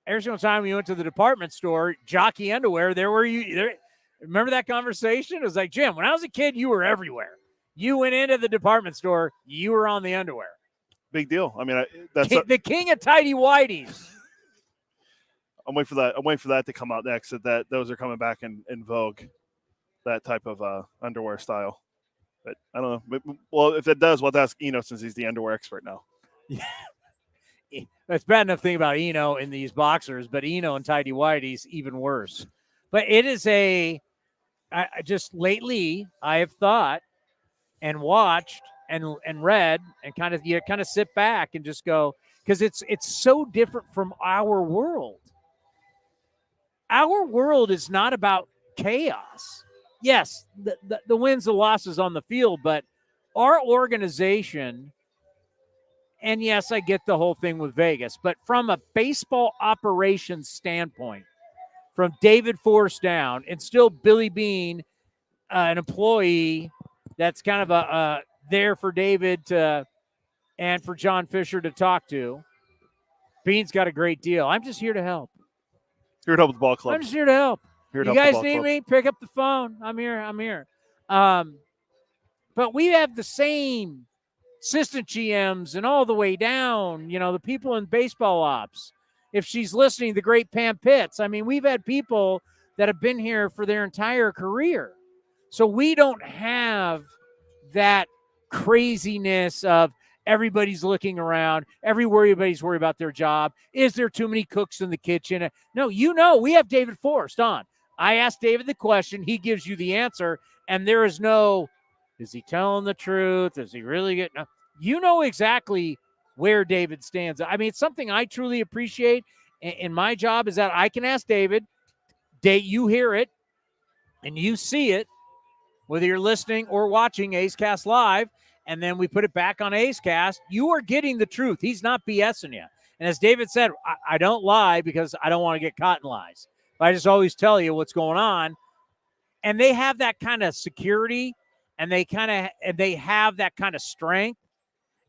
every single time we went to the department store, jockey underwear, remember that conversation? It was like, Jim, when I was a kid, you were everywhere. You went into the department store, you were on the underwear. Big deal. I mean, that's the king of tidy whities. I'm waiting for that to come out next. Those are coming back in vogue. That type of underwear style. But I don't know. Well, if it does, we'll have to ask Eno since he's the underwear expert now. Yeah. That's bad enough thing about Eno in these boxers, but Eno and tidy whities even worse. But it is I just lately I have thought and watched and read and kind of sit back and just go, because it's so different from our world. Our world is not about chaos. Yes, the wins and losses on the field, but our organization, and yes, I get the whole thing with Vegas, but from a baseball operations standpoint, from David Force down, and still Billy Bean, an employee that's kind of there for David and for John Fisher to talk to. Bean's got a great deal. I'm just here to help. Here to help with the ball club. I'm just here to help. Here to You help the guys ball need club. me? Pick up the phone. I'm here. But we have the same assistant GMs and all the way down, the people in baseball ops. If she's listening, the great Pam Pitts. I mean, we've had people that have been here for their entire career. So we don't have that craziness of everybody's looking around, everybody's worried about their job. Is there too many cooks in the kitchen? No, we have David Forrest on. I asked David the question. He gives you the answer. And there is no, is he telling the truth? Is he really getting? No. You know exactly where David stands. I mean, it's something I truly appreciate in my job is that I can ask David, you hear it and you see it, whether you're listening or watching A's Cast Live, and then we put it back on A's Cast, you are getting the truth. He's not BSing you. And as David said, I don't lie because I don't want to get caught in lies. I just always tell you what's going on. And they have that kind of security, and they have that kind of strength.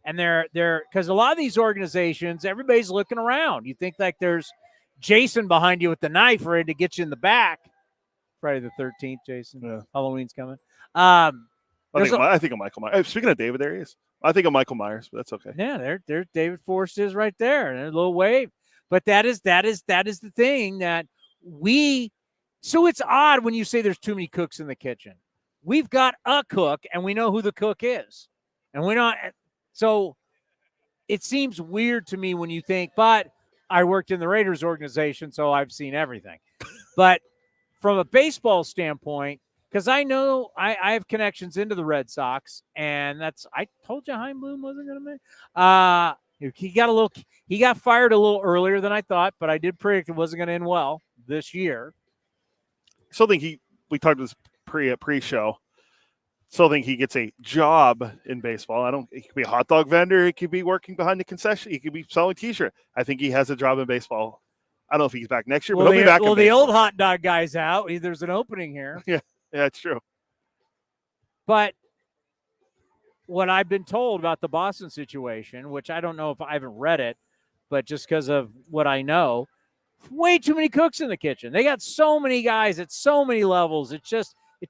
And they're because a lot of these organizations, everybody's looking around. You think like there's Jason behind you with the knife ready to get you in the back. Friday the 13th, Jason. Yeah. Halloween's coming. I think of Michael Myers. Speaking of David, there he is. I think of Michael Myers, but that's okay. Yeah, there David Forrest is right there, and a little wave. But that is the thing that so it's odd when you say there's too many cooks in the kitchen. We've got a cook, and we know who the cook is. And we're not so it seems weird to me when you think, but I worked in the Raiders organization, so I've seen everything. But from a baseball standpoint, because I know I have connections into the Red Sox, and I told you Chaim Bloom wasn't going to make. He got fired a little earlier than I thought, but I did predict it wasn't going to end well this year. Still think we talked this pre-show. Still think he gets a job in baseball. He could be a hot dog vendor. He could be working behind the concession. He could be selling T-shirts. I think he has a job in baseball. I don't know if he's back next year, but he'll be back. Well, the old hot dog guy's out. There's an opening here. Yeah, it's true. But what I've been told about the Boston situation, which I don't know if I haven't read it, but just because of what I know, way too many cooks in the kitchen. They got so many guys at so many levels. It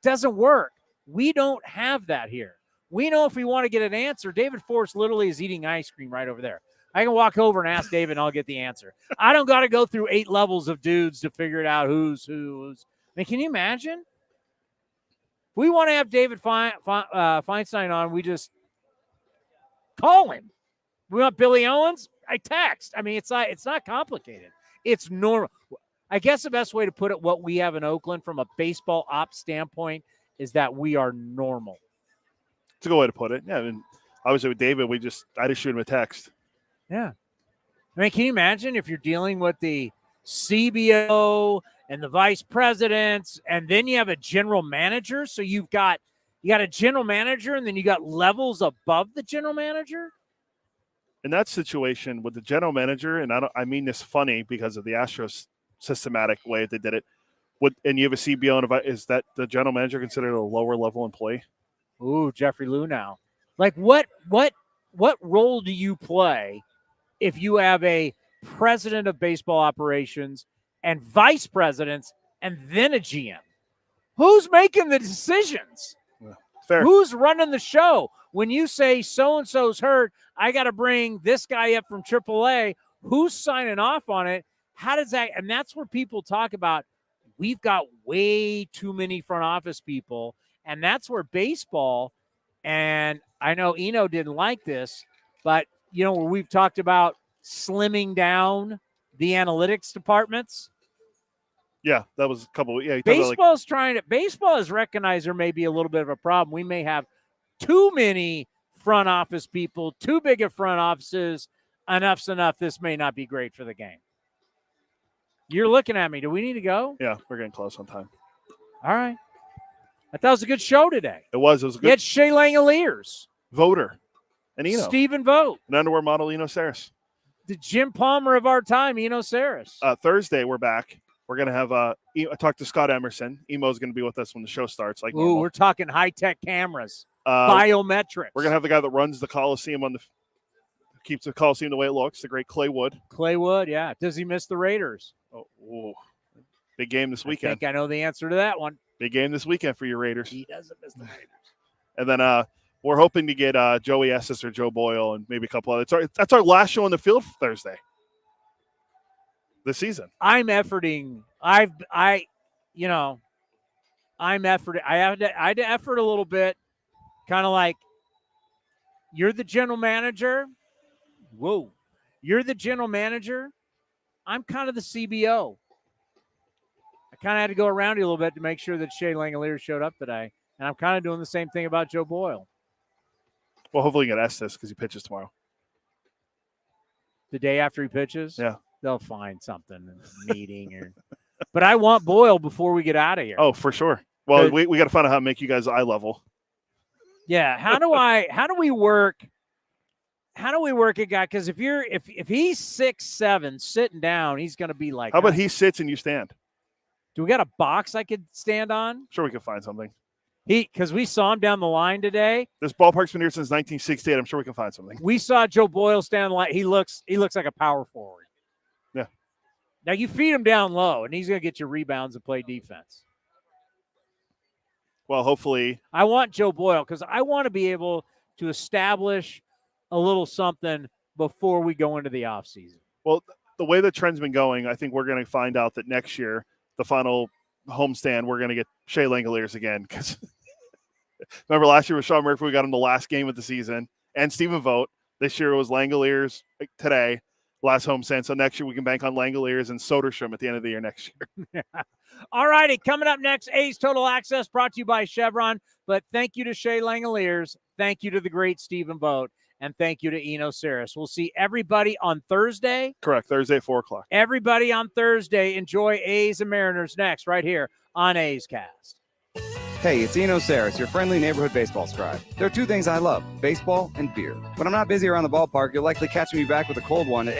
doesn't work. We don't have that here. We know if we want to get an answer, David Force literally is eating ice cream right over there. I can walk over and ask David, and I'll get the answer. I don't got to go through 8 levels of dudes to figure it out who's who's. I mean, can you imagine? If we want to have David Feinstein on, we just call him. We want Billy Owens? I text. I mean, it's not complicated. It's normal. I guess the best way to put it, what we have in Oakland from a baseball ops standpoint, is that we are normal. It's a good way to put it. Yeah, I mean, obviously with David, I just shoot him a text. Yeah. I mean, can you imagine if you're dealing with the CBO and the vice presidents, and then you have a general manager? So you got a general manager, and then you got levels above the general manager? In that situation with the general manager, and I mean this funny because of the Astros systematic way they did it, and you have a CBO, and is that the general manager considered a lower level employee? Ooh, Jeffrey Lou now. Like what role do you play if you have a president of baseball operations and vice presidents and then a GM? Who's making the decisions? Fair. Who's running the show? When you say so-and-so's hurt, I got to bring this guy up from AAA. Who's signing off on it? How does that – and that's where people talk about we've got way too many front office people, and that's where baseball – and I know Eno didn't like this, but, where we've talked about slimming down the analytics departments. Yeah, that was a couple. Yeah, baseball has recognized there may be a little bit of a problem. We may have too many front office people, too big of front offices. Enough's enough. This may not be great for the game. You're looking at me. Do we need to go? Yeah, we're getting close on time. All right. I thought it was a good show today. It was. It was a good. You had Shea Langoliers. Voter. And Eno. Stephen Vogt. An underwear model, Eno Saris. The Jim Palmer of our time, Eno Saris. Thursday, we're back. We're going to have I talked to Scott Emerson. Emo's going to be with us when the show starts. We're talking high-tech cameras, biometrics. We're going to have the guy that runs the Coliseum keeps the Coliseum the way it looks, the great Clay Wood. Clay Wood, yeah. Does he miss the Raiders? Oh, big game this weekend. I think I know the answer to that one. Big game this weekend for your Raiders. He doesn't miss the Raiders. And then we're hoping to get Joey Estes or Joe Boyle and maybe a couple others. That's our last show on the field for Thursday this season. I'm efforting. I'm efforting. I had to effort a little bit, kind of like you're the general manager. Whoa. You're the general manager. I'm kind of the CBO. I kind of had to go around you a little bit to make sure that Shea Langoliers showed up today. And I'm kind of doing the same thing about Joe Boyle. Well, hopefully you get Estes because he pitches tomorrow. The day after he pitches? Yeah. They'll find something, a meeting. But I want Boyle before we get out of here. Oh, for sure. Well, we got to find out how to make you guys eye level. Yeah. How do we work a guy? Because if he's 6'7", sitting down, he's going to be like. How about he sits and you stand? Do we got a box I could stand on? Sure, we could find something. Because we saw him down the line today. This ballpark's been here since 1968. I'm sure we can find something. We saw Joe Boyle stand line. He looks like a power forward. Yeah. Now you feed him down low, and he's going to get your rebounds and play defense. Well, hopefully. I want Joe Boyle because I want to be able to establish a little something before we go into the offseason. Well, the way the trend's been going, I think we're going to find out that next year, the final homestand, we're going to get Shea Langoliers again. Because remember last year with Sean Murphy, we got him the last game of the season, and Stephen Vogt. This year it was Langoliers today. last homestand. So next year we can bank on Langoliers and Soderstrom at the end of the year next year. All righty, coming up next, A's Total Access brought to you by Chevron. But thank you to Shea Langoliers. Thank you to the great Stephen Vogt. And thank you to Eno Saris. We'll see everybody on Thursday. Correct, Thursday at 4 o'clock. Everybody on Thursday. Enjoy A's and Mariners next right here on A's Cast. Hey, it's Eno Saris, your friendly neighborhood baseball scribe. There are two things I love, baseball and beer. When I'm not busy around the ballpark, you'll likely catch me back with a cold one at